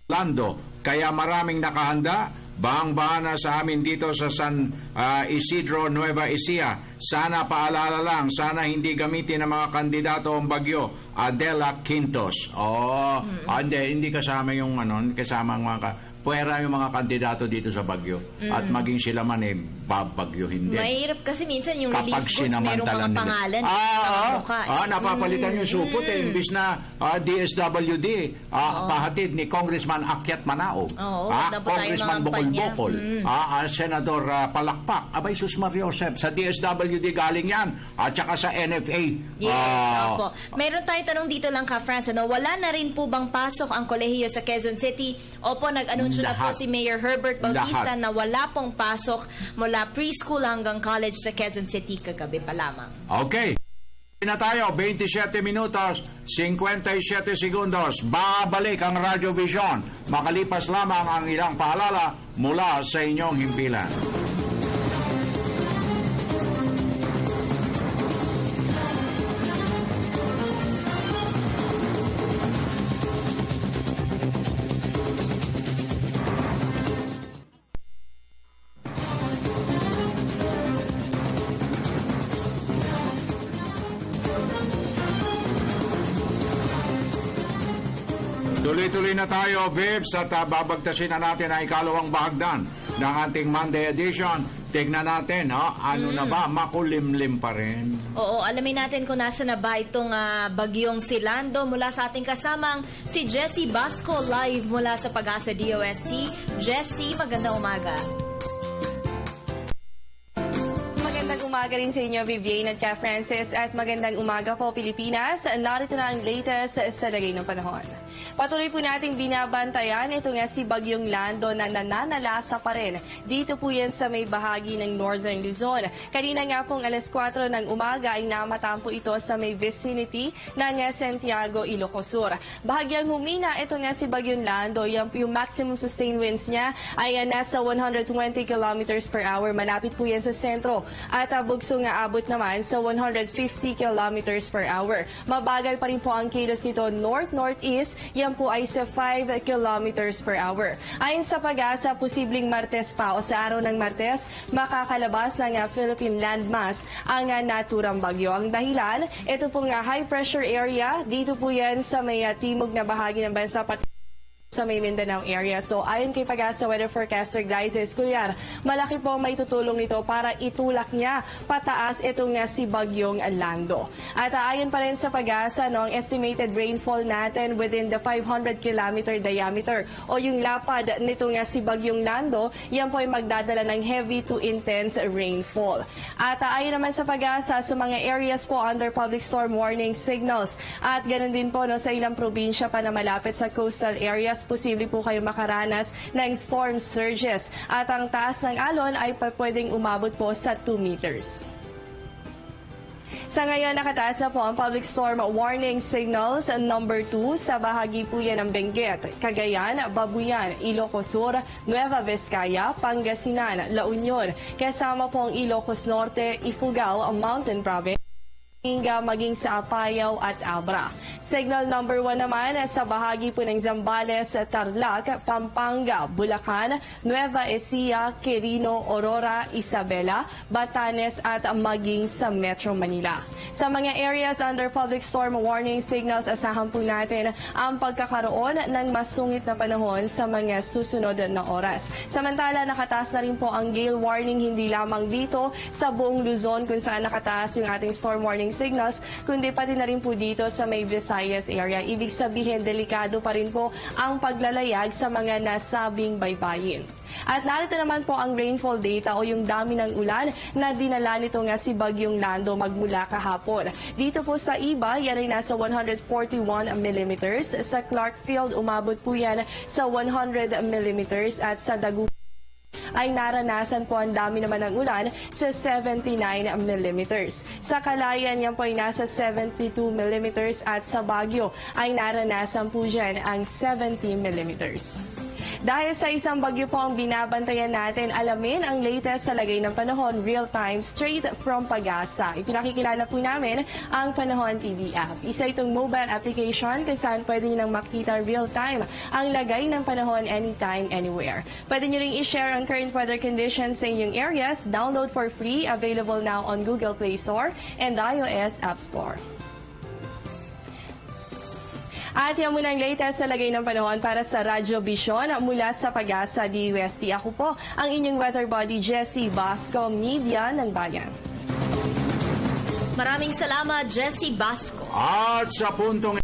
Lando. Kaya maraming nakahanda. Bahang-bahana sa amin dito sa San Isidro, Nueva Ecija. Sana paalala lang, sana hindi gamitin ng mga kandidato ang bagyo. Adela Quintos. Hindi kasama yung kasama ang mga puwera yung mga kandidato dito sa bagyo. At maging sila man babagyo hindi. Mahirap kasi minsan yung relief goods merong mga pangalan. Napapalitan yung supot imbis na DSWD pahatid ni Congressman Akyat Manao. Congressman Bokol-Bokol. Senador Palakpak. Abay, Sus Mario Josep. Sa DSWD galing yan. At saka sa NFA. Yes, opo. Meron tayo tanong dito lang, Ka France. Wala na rin po bang pasok ang kolehiyo sa Quezon City? Opo, nag-anunsyo na po si Mayor Herbert Bautista na wala pong pasok mula preschool hanggang college sa Quezon City kagabi pa lamang. Okay. Na tayo, 27 minutos, 57 segundos. Babalik ang Radyo Vision. Makalipas lamang ang ilang paalala mula sa inyong himpilan. Tuloy-tuloy na tayo, Vibs, at babagtasin na natin ang ikalawang bahagdan ng ating Monday edition. Tignan natin, na ba? Makulimlim pa rin. Oo, alamin natin kung nasa na ba itong bagyong si Lando. Mula sa ating kasamang si Jessie Basco, live mula sa Pag-asa DOST. Jessie, magandang umaga. Magandang umaga rin sa inyo, Vivian at Ka Francis, at magandang umaga po, Pilipinas. Narito na ang latest sa lagay ng panahon. Patuloy po nating binabantayan ito nga si Bagyong Lando na nananalasa pa rin. Dito po yan sa may bahagi ng Northern Luzon. Kanina nga pong alas 4 ng umaga ay namatampo ito sa may vicinity ng Santiago, Ilocos Sur. Bahagyang humina ito nga si Bagyong Lando. Yung maximum sustained winds niya ay nasa 120 kilometers per hour. Malapit po yan sa sentro. At bugso nga abot naman sa 150 kilometers per hour. Mabagal pa rin po ang kilos nito north-northeast. yan po ay sa 5 kilometers per hour. Ayon sa PAGASA, posibleng Martes pa o sa araw ng Martes, makakalabas ng Philippine landmass ang naturang bagyo. Ang dahilan, ito pong high pressure area, dito po yan sa may timog na bahagi ng bansa, sa may Mindanao area. So, ayon kay PAGASA weather forecaster Glyces Cuellar, malaki po may tutulong nito para itulak niya pataas itong si Bagyong Lando. At ayon pa rin sa PAGASA, ang estimated rainfall natin within the 500 kilometer diameter o yung lapad nitong si Bagyong Lando, yan po ay magdadala ng heavy to intense rainfall. At ayon naman sa PAGASA, sa mga areas po under public storm warning signals at ganun din po sa ilang probinsya pa na malapit sa coastal areas, posible po kayo makaranas ng storm surges at ang taas ng alon ay pwedeng umabot po sa 2 meters. Sa ngayon, nakataas na po ang public storm warning signals number 2 sa bahagi po yan ng Benguet, Cagayan, Babuyan, Ilocos Sur, Nueva Vizcaya, Pangasinan, La Union, kasama po ang Ilocos Norte, Ifugao, Mountain Province, maging sa Apayao at Abra. Signal number 1 naman sa bahagi po ng Zambales, Tarlac, Pampanga, Bulacan, Nueva Ecija, Quirino, Aurora, Isabela, Batanes at maging sa Metro Manila. Sa mga areas under public storm warning signals, asahan po natin ang pagkakaroon ng masungit na panahon sa mga susunod na oras. Samantala, nakataas na rin po ang gale warning hindi lamang dito sa buong Luzon kung saan nakataas yung ating storm warning signals, kundi pati na rin po dito sa may Visayas area. Ibig sabihin, delikado pa rin po ang paglalayag sa mga nasabing baybayin. At narito naman po ang rainfall data o yung dami ng ulan na dinala nito si Bagyong Lando magmula kahapon. Dito po sa Iba, yan ay nasa 141 millimeters. Sa Clarkfield, umabot po yan sa 100 millimeters. At sa Dagupan ay naranasan po ang dami naman ng ulan sa 79 millimeters. Sa Calayan, yan po ay nasa 72 millimeters at sa Baguio ay naranasan po dyan ang 70 millimeters. Dahil sa isang bagyo po ang binabantayan natin, alamin ang latest sa lagay ng panahon real-time straight from PAGASA. Ipinakikilala po namin ang Panahon TV app. Isa itong mobile application kung saan pwede nyo nang makita real-time ang lagay ng panahon anytime, anywhere. Pwede nyo rin i-share ang current weather conditions sa inyong areas. Download for free. Available now on Google Play Store and iOS App Store. At yan muna ang latest sa lagay ng panahon para sa Radyo Vision mula sa PAGASA DUST. Ako po ang inyong weather body, Jessie Basco, Media ng Bayan. Maraming salamat, Jessie Basco. At sa puntong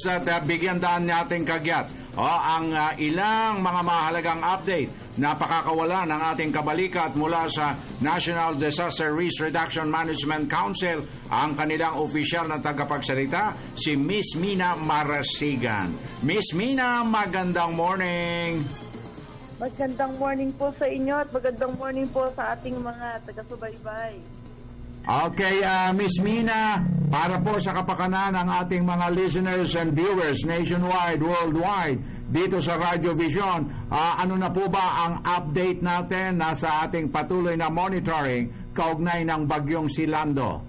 sa bigyan daan nating kagyat, ang ilang mga mahalagang update na pakakawala ng ating kabalikat mula sa National Disaster Risk Reduction Management Council, ang kanilang opisyal na tagapagsalita, si Miss Mina Marasigan. Miss Mina, magandang morning! Magandang morning po sa inyo at magandang morning po sa ating mga taga-subaybay. Okay, Miss Mina, para po sa kapakanan ng ating mga listeners and viewers nationwide, worldwide, dito sa Radyo Vision, ano na po ba ang update natin na sa ating patuloy na monitoring kaugnay ng bagyong si Lando?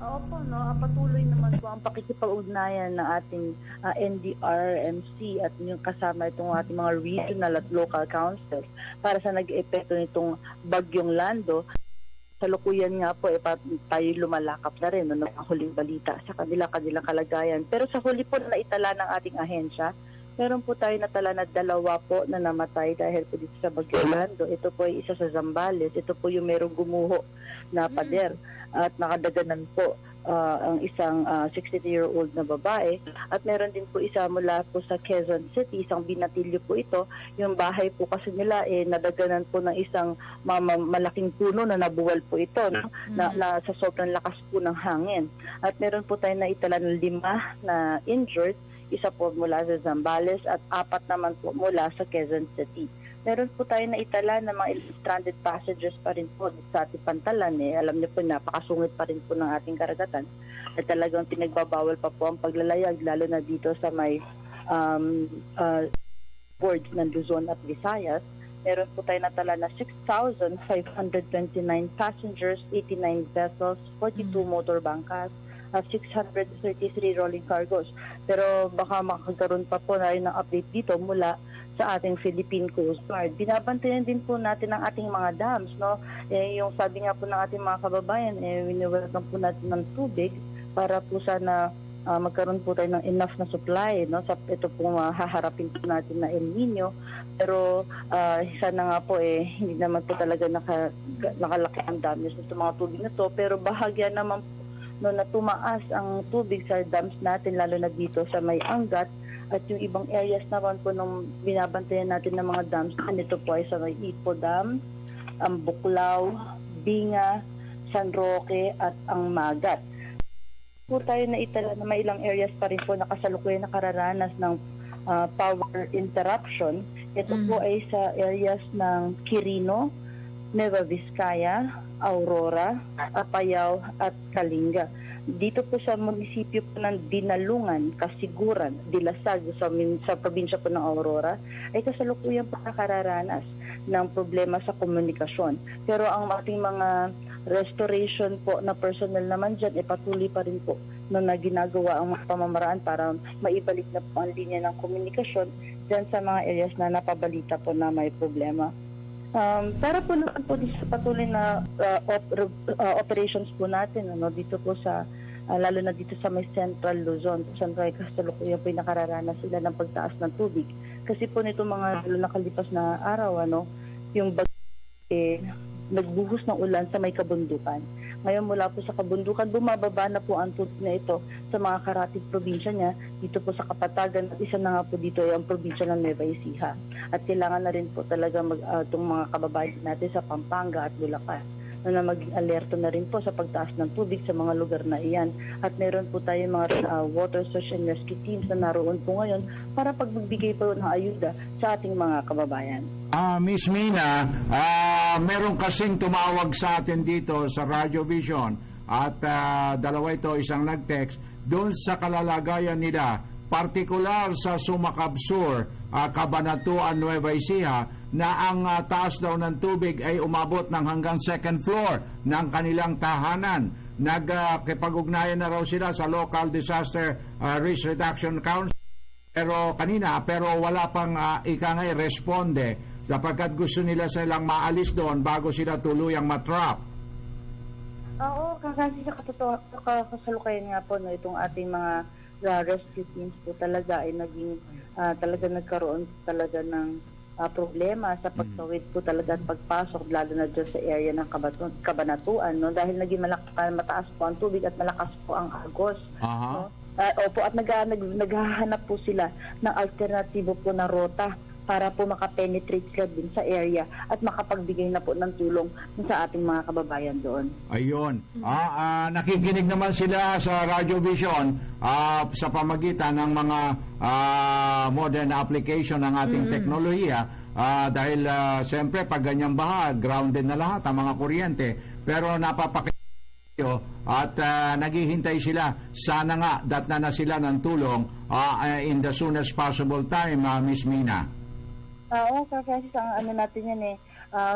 Opo, patuloy naman po ang pakikipag-ugnayan ng ating NDRMC at yung kasama itong ating mga regional at local councils para sa nag-epekto nitong bagyong Lando. Salukuyan nga po, tayo lumalakap na rin ng huling balita sa kanilang kalagayan. Pero sa huli po na itala ng ating ahensya, meron po tayo natala na 2 po na namatay dahil po dito sa Bagyong Lando. Ito po ay isa sa Zambales. Ito po yung merong gumuho na pader. At nakadaganan po ang isang 62-year-old na babae. At meron din po isa mula po sa Quezon City, isang binatilyo po ito. Yung bahay po kasi nila nadaganan po ng isang malaking puno na nabuwal po ito na sa sobrang lakas po ng hangin. At meron po tayo na itala ng 5 na injured, isa po mula sa Zambales at 4 naman po mula sa Quezon City. Meron po tayo na itala ng mga stranded passengers pa rin po sa ating pantalan. Alam niyo po, napakasungit pa rin po ng ating karagatan. At talagang pinagbabawal pa po ang paglalayag, lalo na dito sa may boards ng Luzon at Visayas. Meron po tayo natala na 6,529 passengers, 89 vessels, 42 motor bangkas, 633 rolling cargos. Pero baka makakaroon pa po na rin ng update dito mula sa ating Philippine Coast Guard. Binabantayan din po natin ang ating mga dams, no? Yung sabi nga po ng ating mga kababayan, winiwalatan po natin ng tubig para po sana magkaroon po tayo ng enough na supply, no? Sa ito po haharapin po natin na El Nino. Pero sana nga po hindi naman po talaga nakalaki ang damage nito mga tubig na to. Pero bahagya naman po no, na tumaas ang tubig sa dams natin, lalo na dito sa may Angat. At yung ibang areas naman po nung binabantayan natin ng mga dams, nito po ay sa may Ipo Dam, ang Buklaw, Binga, San Roque at ang Magat. Po tayo na itala na may ilang areas pa rin po na kasalukuyan nakararanas ng power interruption. Ito po ay sa areas ng Quirino, Nueva Vizcaya, Aurora, Apayao at Kalinga. Dito po sa munisipyo po ng Dinalungan, Kasiguran, Dilasag sa probinsya po ng Aurora ay kasalukuyan po nakararanas ng problema sa komunikasyon. Pero ang ating mga restoration po na personnel naman dyan patuloy pa rin po na ginagawa ang mga pamamaraan para maibalik na po ang linya ng komunikasyon dyan sa mga areas na napabalita po na may problema. Para po naman po sa patuloy na operations po natin dito po sa lalo na dito sa may Central Luzon, Central kasalukuyan po nakararanas sila ng pagtaas ng tubig. Kasi po nito mga nakalipas na araw yung nagbuhos ng ulan sa may kabundukan. Ngayon mula po sa kabundukan, bumababa na po ang tubig na ito sa mga karatig probinsya niya, dito po sa Kapatagan, at isa na nga po dito ay ang probinsya ng Nueva Ecija. At kailangan na rin po talaga itong mga kababayan natin sa Pampanga at Bulacan na maging alerto na rin po sa pagtaas ng tubig sa mga lugar na iyan. At meron po tayong mga water search and rescue teams na naroon po ngayon para pagbigay po ng ayuda sa ating mga kababayan. Miss Mina, meron kasing tumawag sa atin dito sa Radio Vision at dalawa ito, isang nag-text doon sa kalalagayan nila, partikular sa Sumakab Sur, Cabanatuan, Nueva Ecija, na ang taas daw ng tubig ay umabot ng hanggang second floor ng kanilang tahanan. Nagkipag-ugnayan na raw sila sa Local Disaster Risk Reduction Council pero wala pang responde sapagkat gusto nila silang maalis doon bago sila tuluyang matrap. Oo, kasi sa kasalukuyan nga po itong ating mga rescue teams po talaga ay naging talaga nagkaroon talaga ng problema sa pagtawid po talaga at pagpasok lalo na dyan sa area ng Cabanatuan dahil naging mataas po ang tubig at malakas po ang agos. Opo, at naghahanap po sila ng alternatibo po na rota para po makapenetrate sila din sa area at makapagbigay na po ng tulong sa ating mga kababayan doon. Ayun. Nakikinig naman sila sa Radio Vision sa pamagitan ng mga modern application ng ating teknolohiya dahil siyempre pag ganyang baha, grounded na lahat ang mga kuryente. Pero at naghihintay sila, sana nga datna na sila ng tulong in the soonest possible time, Miss Mina. Oo, kasi ang natin yan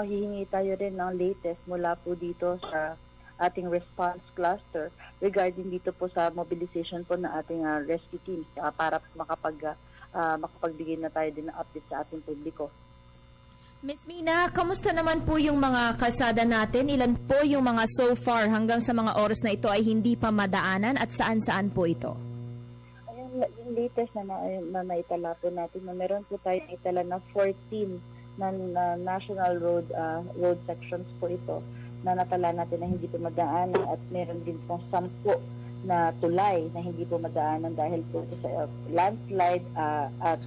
hihingi tayo rin ng latest mula po dito sa ating response cluster regarding dito po sa mobilization po ng ating rescue teams para makapagbigay na tayo din ng update sa ating publiko. Ms. Mina, kamusta naman po yung mga kalsada natin? Ilan po yung mga so far hanggang sa mga oras na ito ay hindi pa madaanan at saan-saan po ito? Yung latest na naitala po natin, meron po tayo naitala na 14 na national road sections po ito na natala natin na hindi po madaanan at meron din po 10 na tulay na hindi po madaanan dahil po sa landslide at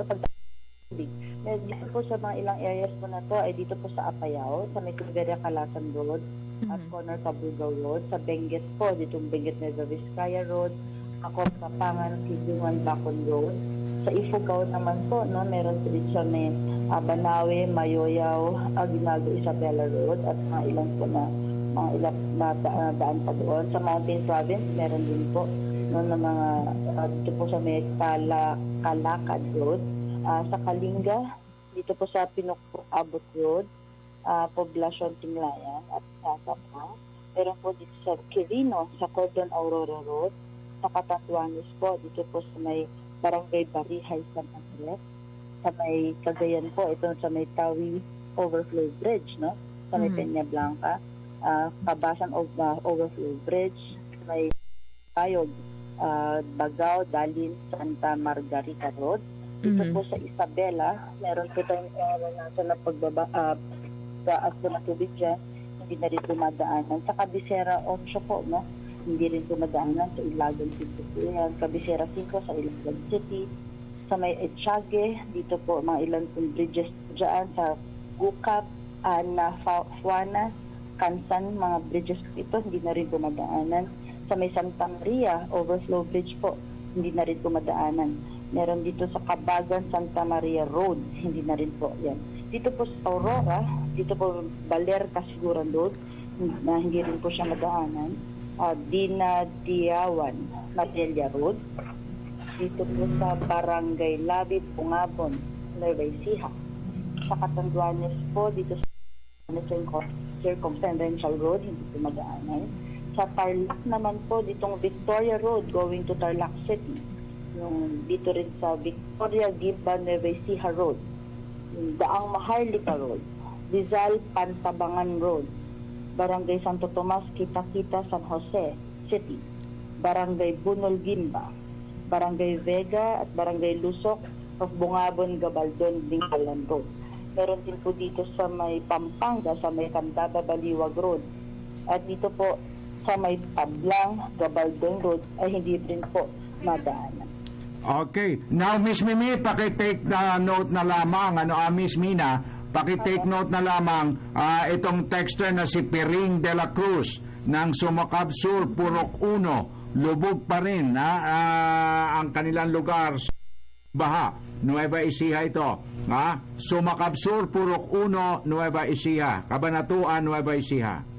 pagtubig. Dito po sa mga ilang areas po na to ay dito po sa Apayao, sa may Silveria Calasan Road at corner Cabugao Road, sa Benguet po, ditong Benguet Nueva Vizcaya Road, ako sa Pangan, Kidungan, Bacon Road. Sa Ifugao naman po, meron po dito sa may Banawe, Mayoyaw, Aguinaldo, Isabela Road at mga ilang po na daan pa doon. Sa Mountain Province, meron din po na mga dito po sa may Kalakad Road. Sa Kalinga, dito po sa Pinukpok Abot Road, Poblacion Tinglayan at Sasapa. Meron po dito sa Quirino, sa Cordon Aurora Road. Sa Catanduanes po, dito po sa may Barangay Barihay sa Nazaret. Sa may Cagayan po, ito sa may Tawi Overflow Bridge, no? Sa may Peña Blanca. Kabasan Overflow Bridge. Sa may Payog, Bagao, Dalin, Santa Margarita Road. Dito po sa Isabela, meron po tayong nasa na pagbaba sa aso na tubig dyan, hindi na rin dumadaanan. Sa Cabecera 8 po, no? Hindi rin dumadaanan sa Ilagan City. Cabecera 5 sa Ilagan City. Sa may Etchage, dito po mga ilan pong bridges dyan sa Gukap, Ana, Fuana, Kansan, mga bridges ito, hindi na rin dumadaanan. Sa may Santa Maria, Overflow Bridge po, hindi na rin dumadaanan. Meron dito sa Cabagan, Santa Maria Road, hindi na rin po yan. Dito po sa Aurora, dito po Baler, Kasiguran Road, na hindi rin po siya madaanan. Dinadiawan, Matelia Road. Dito po sa Barangay Labi, Pungabon, Nueva Ecija. Sa Catanduanes po, dito sa Circumferential Road, hindi po madaanan. Sa Tarlac naman po, ditong Victoria Road, going to Tarlac City. Yung dito rin sa Victoria, Gimba, Nueva Ecija Road, yung Daang Maharlika Road, Rizal, Pantabangan Road, Barangay Santo Tomas, Kita-Kita, San Jose City, Barangay Bunol, Gimba, Barangay Vega at Barangay Lusok of Bungabon, Gabaldon, Dingalan Road. Meron din po dito sa may Pampanga, sa may Candaba, Baliwag Road, at dito po sa may Tablang, Gabaldon Road ay hindi rin po madaanan. Okay. Now, Miss Mimi, paki-take note na lamang, Miss Mina, paki-take note na lamang itong texter na si Piring de la Cruz ng Sumakab Sur, Purok 1. Lubog pa rin ang kanilang lugar sa Baha, Nueva Ecija ito. Sumakab Sur, Purok 1, Nueva Ecija. Cabanatuan, Nueva Ecija.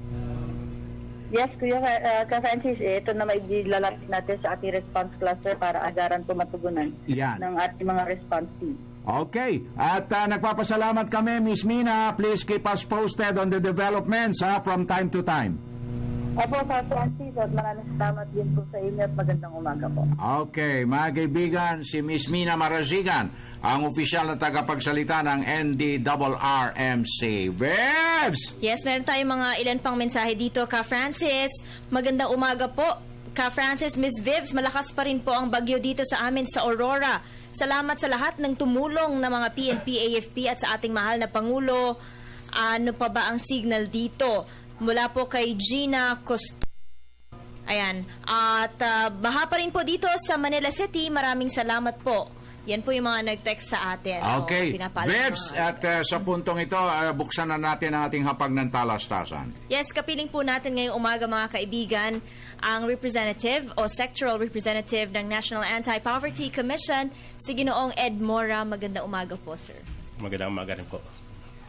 Yes, Kuya Ka-Francis, ito na mailalapit natin sa ating response cluster para agaran po matugunan ng ating mga response team. Okay. At nagpapasalamat kami, Miss Mina. Please keep us posted on the developments from time to time. Opo, Ka-Francis, at maraming salamat din po sa inyo at magandang umaga po. Okay. Mga kaibigan, si Miss Mina Marazigan, ang opisyal na tagapagsalita ng NDRRMC. Vebs! Yes, meron tayong mga ilan pang mensahe dito, Ka-Francis. Magandang umaga po. Ka-Francis, Miss Vibs, malakas pa rin po ang bagyo dito sa amin sa Aurora. Salamat sa lahat ng tumulong na mga PNP, AFP at sa ating mahal na Pangulo. Ano pa ba ang signal dito? Mula po kay Gina Costo. Ayan. At baha pa rin po dito sa Manila City. Maraming salamat po. Yan po yung mga nag-text sa atin. Okay. Vebs, at sa puntong ito, buksan na natin ang ating hapag ng talastasan. Yes, kapiling po natin ngayong umaga mga kaibigan ang representative o sectoral representative ng National Anti-Poverty Commission, si Ginoong Ed Mora. Magandang umaga po, sir. Magandang umaga rin po.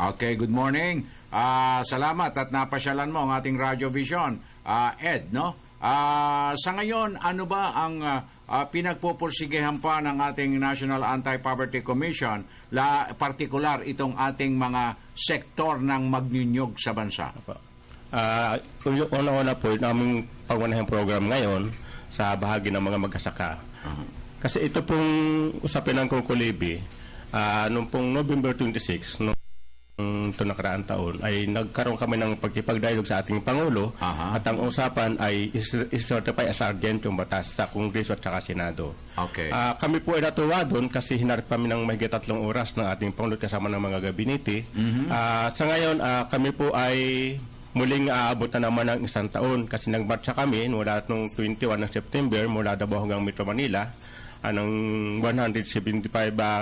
Okay, good morning. Salamat at napasyalan mo ang ating Radio Vision. Ed, no? Sa ngayon, ano ba ang pinagpupursigihan pa ng ating National Anti-Poverty Commission, partikular itong ating mga sektor ng magnyunyog sa bansa? Una-una po, yung aming pangunahing program ngayon sa bahagi ng mga magkasaka. Kasi ito pong usapin ng Kongkolibi, noong pong November 26, ito nakaraang taon, ay nagkaroon kami ng pagkipag-dialog sa ating Pangulo at ang usapan ay is-certify as urgent yung batas sa Kongreso at saka Senado. Okay. Kami po ay natuwa doon kasi hinarap kami ng mahigit 3 oras ng ating Pangulo kasama ng mga gabinete. Sa ngayon, kami po ay muling aabot na naman ng 1 taon kasi nagmarcha kami mula noong 21 ng September mula Davao hanggang Metro Manila ng 175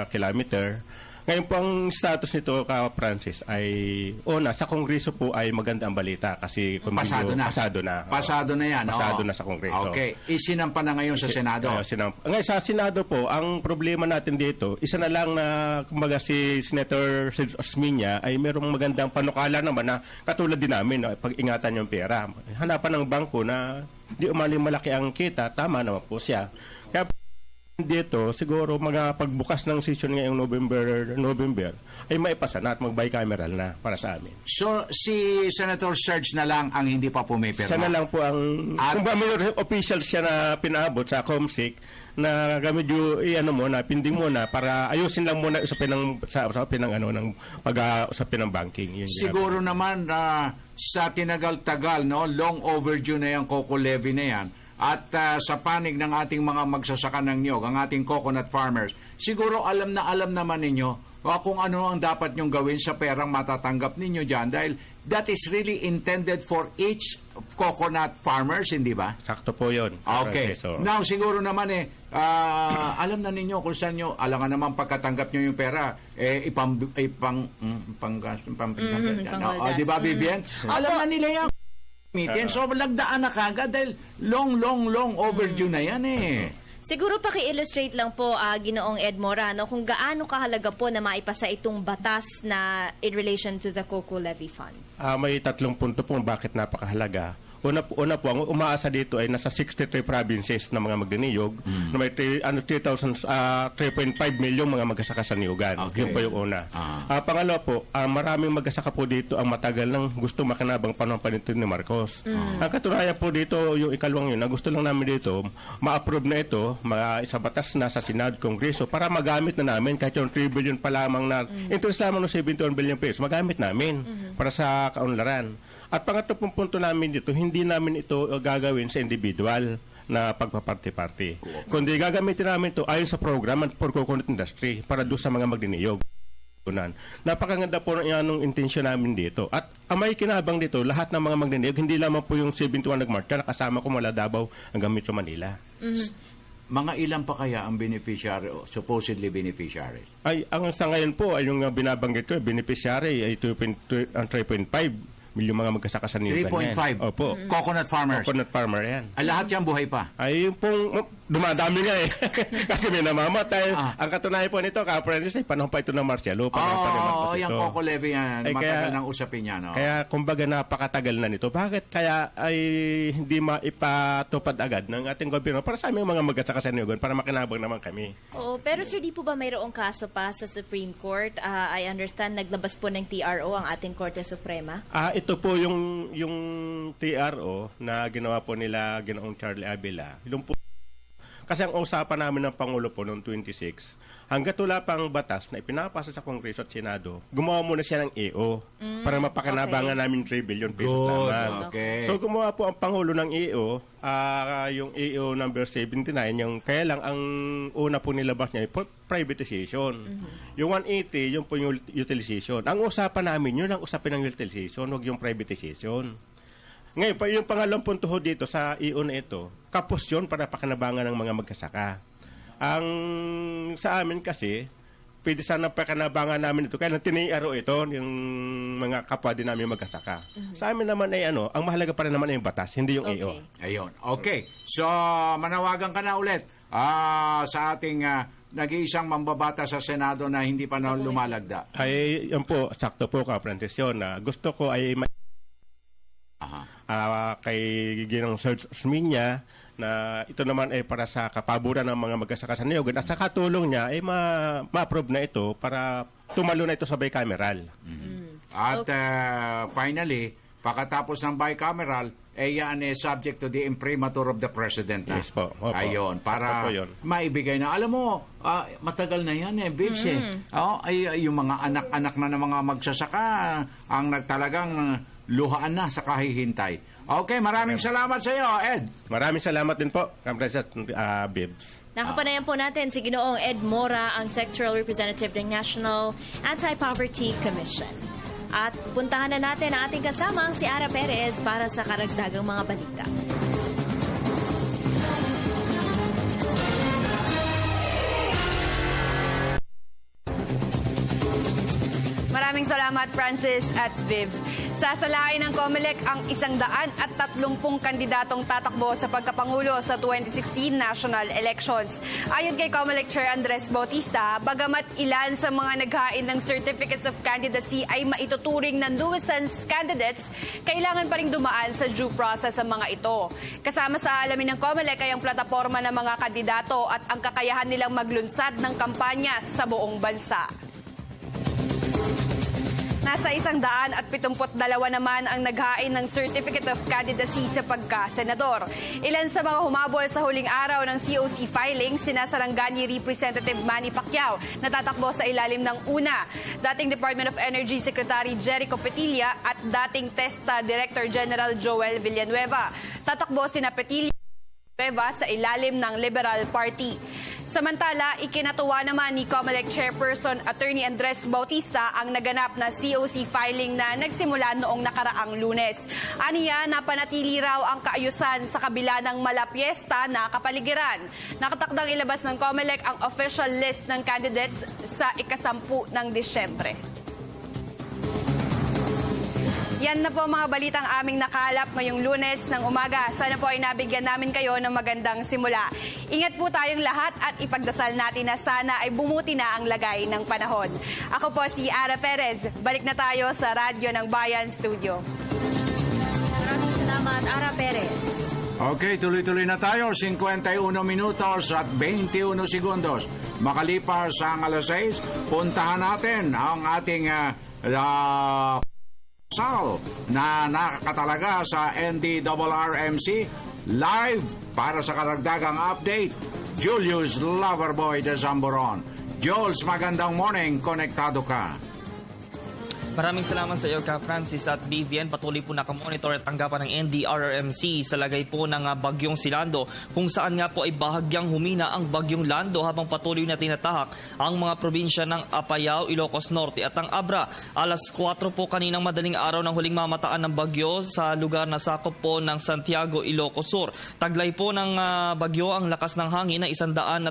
kilometer. Ngayon po ang status nito, Francis, ay sa Kongreso po ay maganda ang balita kasi pasado na yan. Pasado na sa Kongreso. Okay. Isinampa na ngayon sa Senado. Ngayon sa Senado po, ang problema natin dito, isa na lang na kumbaga si Senator Osmeña ay merong magandang panukala naman na katulad din namin na pag-ingatan yung pera. Hanapan ng bangko na di umali malaki ang kita, tama naman po siya. Kaya dito, siguro mga pagbukas ng session ngayong November ay maipasa na at mag-bicameral na para sa amin. So, si Senator Serge na lang ang hindi pa pumipirma? Siya na lang po ang... kung ba may official siya na pinaabot sa COMSEC na medyo pinding muna para ayusin lang muna usapin ng pag-usapin ng banking. Yun siguro naman sa tinagal-tagal, no, long overdue na yung cocoa levy na yan. At sa panig ng ating mga magsasaka ng niyog, ang ating coconut farmers, siguro alam naman ninyo kung ano ang dapat nyong gawin sa perang matatanggap ninyo dyan dahil that is really intended for each coconut farmers, hindi ba? Sakto po yun. Okay. Now, siguro naman alam na ninyo kung saan nyo, alam naman pagkatanggap nyo yung pera, di ba, Vivian? Alam na nila yan. So, lagdaan na kagad dahil long overdue na yan Siguro paki-illustrate lang po, Ginoong Ed Morano, kung gaano kahalaga po na maipasa itong batas na in relation to the Cocoa Levy Fund. May 3 punto po bakit napakahalaga. Una po, ang umaasa dito ay nasa 63 provinces na mga magniniyog na may 3.5 milyong mga magsasaka sa niyugan. Okay. Yun po yung una. Pangalawa po, maraming magsasaka po dito ang matagal ng gusto makinabang panahon pa nito ni Marcos. Ang katunayan po dito, yung ikalawang yun, na gusto lang namin dito, ma-approve na ito, isabatas na sa Senado, Kongreso, para magamit na namin kahit yung 3 billion pa lamang na, interest lamang ng 71 billion pesos, magamit namin para sa kaunlaran. At pangatlong punto namin dito, hindi namin ito gagawin sa individual na pagpaparty-party. Kundi gagamitin namin ito ayon sa program for coconut industry para doon sa mga magniniyog. Napakaganda po ng intensyon namin dito. At ang may kinabang dito, lahat ng mga magniniyog, hindi lamang po yung 71 nagmarcha, nakasama ko mula Davao hanggang Metro Manila. Mga ilan pa kaya ang beneficiary, supposedly beneficiaries? Ang sa ngayon po, ay yung binabanggit ko, beneficiary ay 3.5 milyong mga magkasaka sa niyugan. 3.5? Opo. Coconut farmers? Coconut farmer yan. Lahat yan buhay pa? Ay, yung pong dumadami nga kasi may namamatay. Ang katunayan po nito, ka-apprentice, panahon pa ito ng Marcialo. Yung cocoa levy yan. Matagal ng usapin niya, no? Kaya, kumbaga, napakatagal na nito. Bakit kaya ay hindi maipatupad agad ng ating gobyerno para sa aming mga magkasaka sa niyugan para makinabang naman kami? Pero sir, di po ba mayroong kaso pa sa Supreme Court? I understand, naglabas po ng TRO ang ating Korte Suprema. Ito po yung TRO na ginawa po nila Ginoong Charlie Avila. Kasi ang usapan namin ng Pangulo po noong 26, hanggat wala pang batas na ipinapasa sa Kongreso at Senado, gumawa muna siya ng EO para mapakinabangan namin 3 billion pesos naman. Okay. So gumawa po ang Pangulo ng EO, yung EO number 79, yung kaya lang ang una po nilabas niya ay privatization. Yung 180, yung po yung utilization. Ang usapan namin, yun ang usapin ng utilization, huwag yung privatization. Ngayon, yung pangalawang punto ho dito sa EO na ito, kapos yun para pakinabangan ng mga magkasaka. Ang sa amin kasi, pwede sana pakinabangan namin ito, kaya tiniyaro ito, yung mga kapwa din namin magkasaka. Sa amin naman ay ang mahalaga pa rin naman ay yung batas, hindi yung EO. Ayun. Okay. So, manawagan ka na ulit sa ating nag-iisang mambabata sa Senado na hindi pa na lumalagda. Ay, yan po, sakto po ka-apprentice yun. Gusto ko ay kay Ginong Serge Osmeña na ito naman ay para sa kapaboran ng mga magkasaka sa niyugan at sa katulong niya ay ma-approve na ito para tumalo na ito sa bicameral. At finally, pagkatapos ng bicameral, yan subject to the imprimatur of the President. Yes po. Opo. Ayun, para maibigay na. Alam mo, matagal na yan Bibs yung mga anak-anak na ng mga magsasaka ang nagtalagang luhaan na sa kahihintay. Okay, maraming salamat sa iyo, Ed. Maraming salamat din po, Kampresat Bibs. Nakapanayan po natin si Ginoong Ed Mora, ang Sectoral Representative ng National Anti-Poverty Commission. At puntahan na natin ang ating kasamang si Ara Perez para sa karagdagang mga balita. Maraming salamat, Francis at Viv. Sasalain ng COMELEC ang 130 kandidatong tatakbo sa pagkapangulo sa 2016 national elections. Ayon kay COMELEC Chair Andres Bautista, bagamat ilan sa mga naghain ng certificates of candidacy ay maituturing na nuisance candidates, kailangan pa rin dumaan sa due process ang mga ito. Kasama sa alamin ng COMELEC ay ang plataporma ng mga kandidato at ang kakayahan nilang maglunsad ng kampanya sa buong bansa. Nasa 172 naman ang naghain ng Certificate of Candidacy sa pagka-senador. Ilan sa mga humabol sa huling araw ng COC filing, sina Sarangani Representative Manny Pacquiao na tatakbo sa ilalim ng una, dating Department of Energy Secretary Jericho Petilla at dating TESTA Director General Joel Villanueva. Tatakbo sina Petilla sa ilalim ng Liberal Party. Samantala, ikinatuwa naman ni COMELEC Chairperson Attorney Andres Bautista ang naganap na COC filing na nagsimula noong nakaraang Lunes. Aniya, napanatili raw ang kaayusan sa kabila ng malapiesta na kapaligiran. Nakatakdang ilabas ng COMELEC ang official list ng candidates sa ika-10 ng Disyembre. Yan na po mga balitang aming nakalap ngayong Lunes ng umaga. Sana po ay nabigyan namin kayo ng magandang simula. Ingat po tayong lahat at ipagdasal natin na sana ay bumuti na ang lagay ng panahon. Ako po si Ara Perez. Balik na tayo sa Radyo ng Bayan Studio. Maraming salamat, Ara Perez. Okay, tuloy-tuloy na tayo. 51 minutos at 21 segundos. Makalipas ang alas 6, puntahan natin ang ating na nakatalaga sa NDRRMC live para sa karagdagang update. Julius Loverboy de Zamboron. Jules, magandang morning. Konektado ka. Maraming salamat sa iyo, Ka Francis at BVN. Patuloy po nakamonitor at tanggapan ng NDRRMC sa lagay po ng bagyong Silando, kung saan nga po ay bahagyang humina ang bagyong Lando habang patuloy na tinatahak ang mga probinsya ng Apayao, Ilocos Norte at ang Abra. Alas 4 po kaninang madaling araw ng huling mamataan ng bagyo sa lugar na sakop po ng Santiago, Ilocos Sur. Taglay po ng bagyo ang lakas ng hangin na 120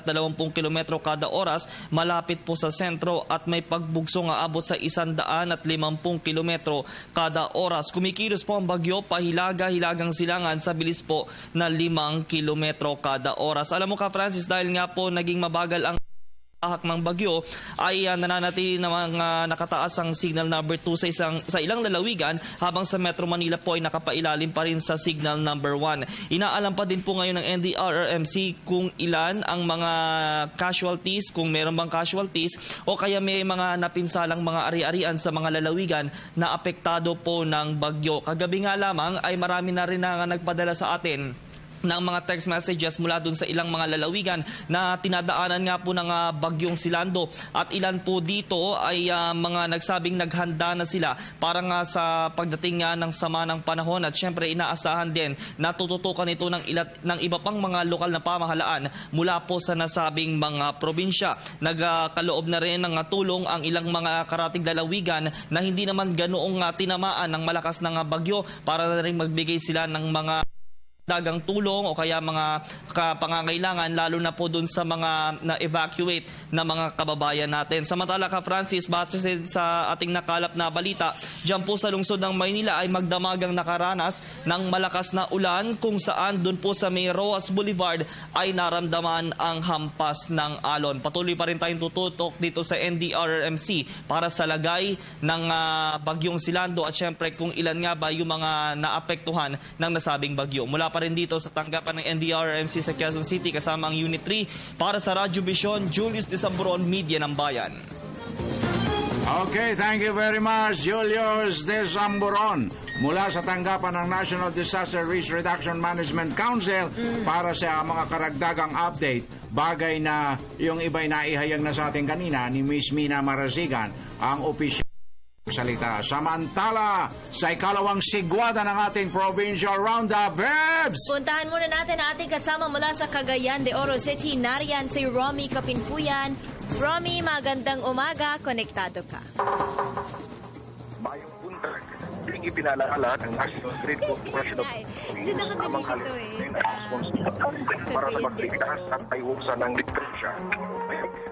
km kada oras malapit po sa sentro at may pagbugso nga abot sa 150 km kada oras. Kumikilos po ang bagyo pahilaga-hilagang silangan sa bilis po na 5 km kada oras. Alam mo Ka Francis, dahil nga po naging mabagal ang ahak ng bagyo ay nananatili na mga nakataas ang signal number 2 sa ilang lalawigan, habang sa Metro Manila po ay nakapailalim pa rin sa signal number 1. Inaalam pa din po ngayon ng NDRRMC kung ilan ang mga casualties, kung meron bang casualties o kaya may mga napinsalang mga ari-arian sa mga lalawigan na apektado po ng bagyo. Kagabi nga lamang ay marami na rin na nagpadala sa atin ng mga text messages mula dun sa ilang mga lalawigan na tinadaanan nga po ng bagyong Silando, at ilan po dito ay mga nagsabing naghanda na sila para nga sa pagdating nga ng sama ng panahon, at syempre inaasahan din na tututukan ito ng iba pang mga lokal na pamahalaan mula po sa nasabing mga probinsya. Nagkaloob na rin ng tulong ang ilang mga karatig lalawigan na hindi naman ganoong tinamaan ng malakas ng bagyo para na rin magbigay sila ng mga dagang tulong o kaya mga pangangailangan, lalo na po dun sa mga na-evacuate na mga kababayan natin. Samantala Ka Francis, batse sa ating nakalap na balita, dyan po sa lungsod ng Maynila ay magdamagang nakaranas ng malakas na ulan, kung saan dun po sa may Roas Boulevard ay naramdaman ang hampas ng alon. Patuloy pa rin tayong tututok dito sa NDRRMC para sa lagay ng bagyong Silando at syempre kung ilan nga ba yung mga naapektuhan ng nasabing bagyo. Mula pa rin dito sa tanggapan ng NDRRMC sa Quezon City kasama ang Unit 3 para sa Radyo Vision, Julius de Zamboron, Media ng Bayan. Okay, thank you very much, Julius de Zamboron, mula sa tanggapan ng National Disaster Risk Reduction Management Council para sa mga karagdagang update. Bagay na yung iba'y naihayag na sa atin kanina ni Miss Mina Marasigan, ang opisyal salita. Samantala, sa ikalawang sigwada ng ating Provincial Roundup, Verbs! Puntahan muna natin ang ating kasama mula sa Cagayan de Oro City. Nariyan si Romy Kapinpuyan. Romy, magandang umaga. Konektado ka. Mayong buntag, hindi pinalala ng National Street Corporation of ang halin para sa pagligtas at tayusan ng literature.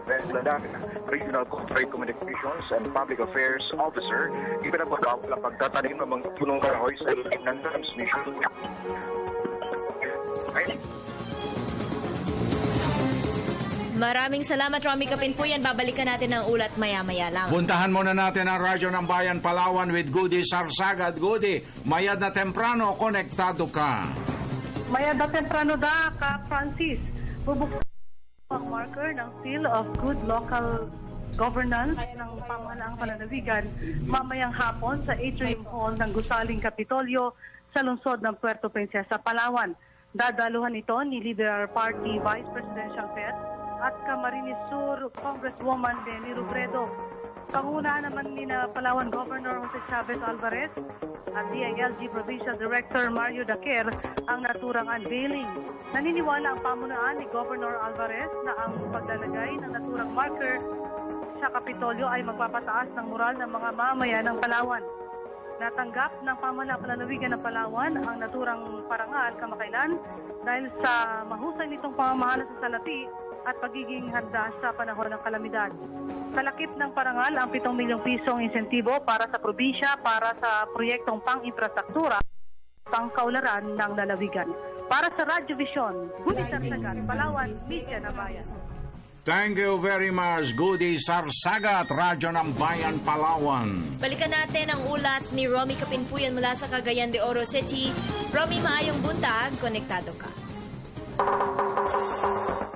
Beth Ladaga, Regional Corporate Communications and Public Affairs Officer, ipinagbabawal ang pagtatanim ng mga punong kahoy sa ilalim ng transmission. Maraming salamat, Romy Kapinpuyan. Babalikan natin ang ulat maya-maya lang. Puntahan muna natin ang Radyo ng Bayan Palawan with Goody Sarsaga. Goody, mayad na temprano, konektado ka. Mayad na temprano ka, Francis. Bubuksan ang marker ng Seal of Good Local Governance ng Pamahalaang Pananawigan mamayang hapon sa Atrium Hall ng Gusaling Kapitolyo sa lungsod ng Puerto Princesa, Palawan. Dadaluhan ito ni Liberal Party Vice Presidential Pet at Camarines Sur Congresswoman Denny Robredo. Pangunahan naman ni Palawan Governor Jose Chavez Alvarez at DILG Provincial Director Mario Daquer ang naturang unveiling. Naniniwala ang pamunuan ni Governor Alvarez na ang paglalagay ng naturang marker sa Kapitolyo ay magpapataas ng moral ng mga mamamayan ng Palawan. Natanggap ng Pamahalaang Pananawigan ng Palawan ang naturang parangal kamakailan dahil sa mahusay nitong pamamahala sa salapi at pagiging handa sa panahon ng kalamidad. Kalakip ng parangal ang 7 milyong pisong insentibo para sa probinsya para sa proyektong pang-infrastruktura pangkaularan ng lalawigan. Para sa Radyo Vision, Goody Sarsaga, Palawan, Media na Bayan. Thank you very much, Goody Sarsaga at Radyo ng Bayan Palawan. Balikan natin ang ulat ni Romy Kapinpuyan mula sa Cagayan de Oro City. Romy, maayong buntag, konektado ka.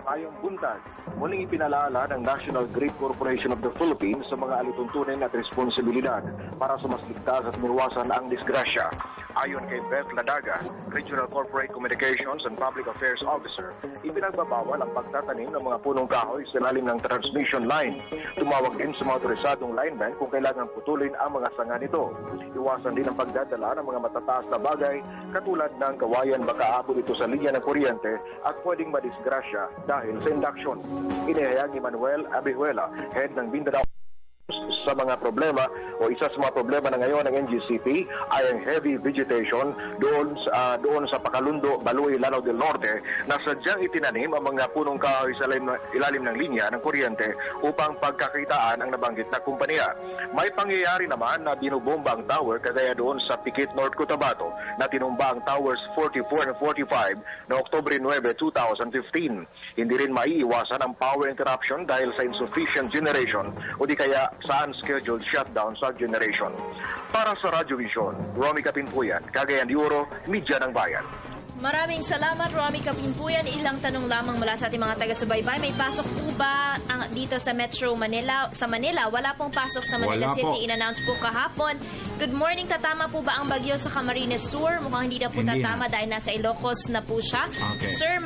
Ayong buntag, muling ipinalaala ng National Grid Corporation of the Philippines sa mga alituntunin at responsibilidad para sa mas ligtas at maiwasan ang disgrasya. Ayon kay Beth Ladaga, Regional Corporate Communications and Public Affairs Officer, ipinagbabawal ang pagtatanim ng mga punong kahoy sa ilalim ng transmission line. Tumawag din sa mga otorisadong linemen kung kailangan putulin ang mga sanga nito. Iwasan din ang pagdadala ng mga matataas na bagay katulad ng kawayan baka abot ito sa linya ng kuryente at pwedeng madisgrasya dahil sa induction. Inihayag ni Manuel Abihuela, head ng Mindanao sa mga problema o isa sa mga problema na ngayon ng NGCP ay ang heavy vegetation doon sa Pakalundo, Baluy, Lanao del Norte na sadyang itinanim ang mga punong kahoy sa ilalim ng linya ng kuryente upang pagkakitaan ang nabanggit na kumpanya. May pangyayari naman na binubomba ang tower kagaya doon sa Pikit, North Cotabato na tinumba ang towers 44 and 45 noong Oktubre 9, 2015. Hindi rin maiiwasan ang power interruption dahil sa insufficient generation o di kaya sa unscheduled shutdown sa generation. Para sa Radyo Vision, Romy Kapinpuyan, Cagayan de Oro, Media ng Bayan. Maraming salamat, Romy Kapinpuyan. Ilang tanong lamang mula sa ating mga taga-subaybay. May pasok po ba dito sa Metro Manila? Sa Manila, wala pong pasok sa Manila City. In-announce po kahapon. Good morning, tatama po ba ang bagyo sa Camarines Sur? Mukhang hindi na po tatama dahil nasa Ilocos na po siya. Okay. Sir,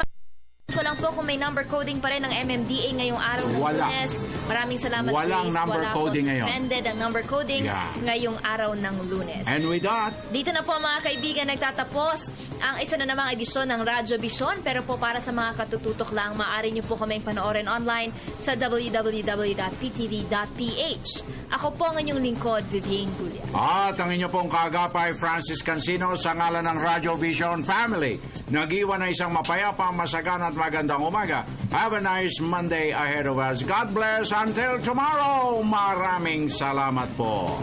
ko lang po kung may number coding pa rin ng MMDA ngayong araw ng Lunes. Maraming salamat, Walang Grace. number coding ngayon. Suspended ang number coding ngayong araw ng Lunes. And with that, dito na po mga kaibigan nagtatapos ang isa na namang edisyon ng Radyo Vision. Pero po para sa mga katututok lang, maaari niyo po kaming panoorin online sa www.ptv.ph. Ako po ang inyong lingkod, Vivian Gulia. at ang inyo pong kaagapay, Francis Cancino, sa ngalan ng Radyo Vision Family. Nag-iwan na isang mapayapa, masagana at magandang umaga. Have a nice Monday ahead of us. God bless until tomorrow. Maraming salamat po.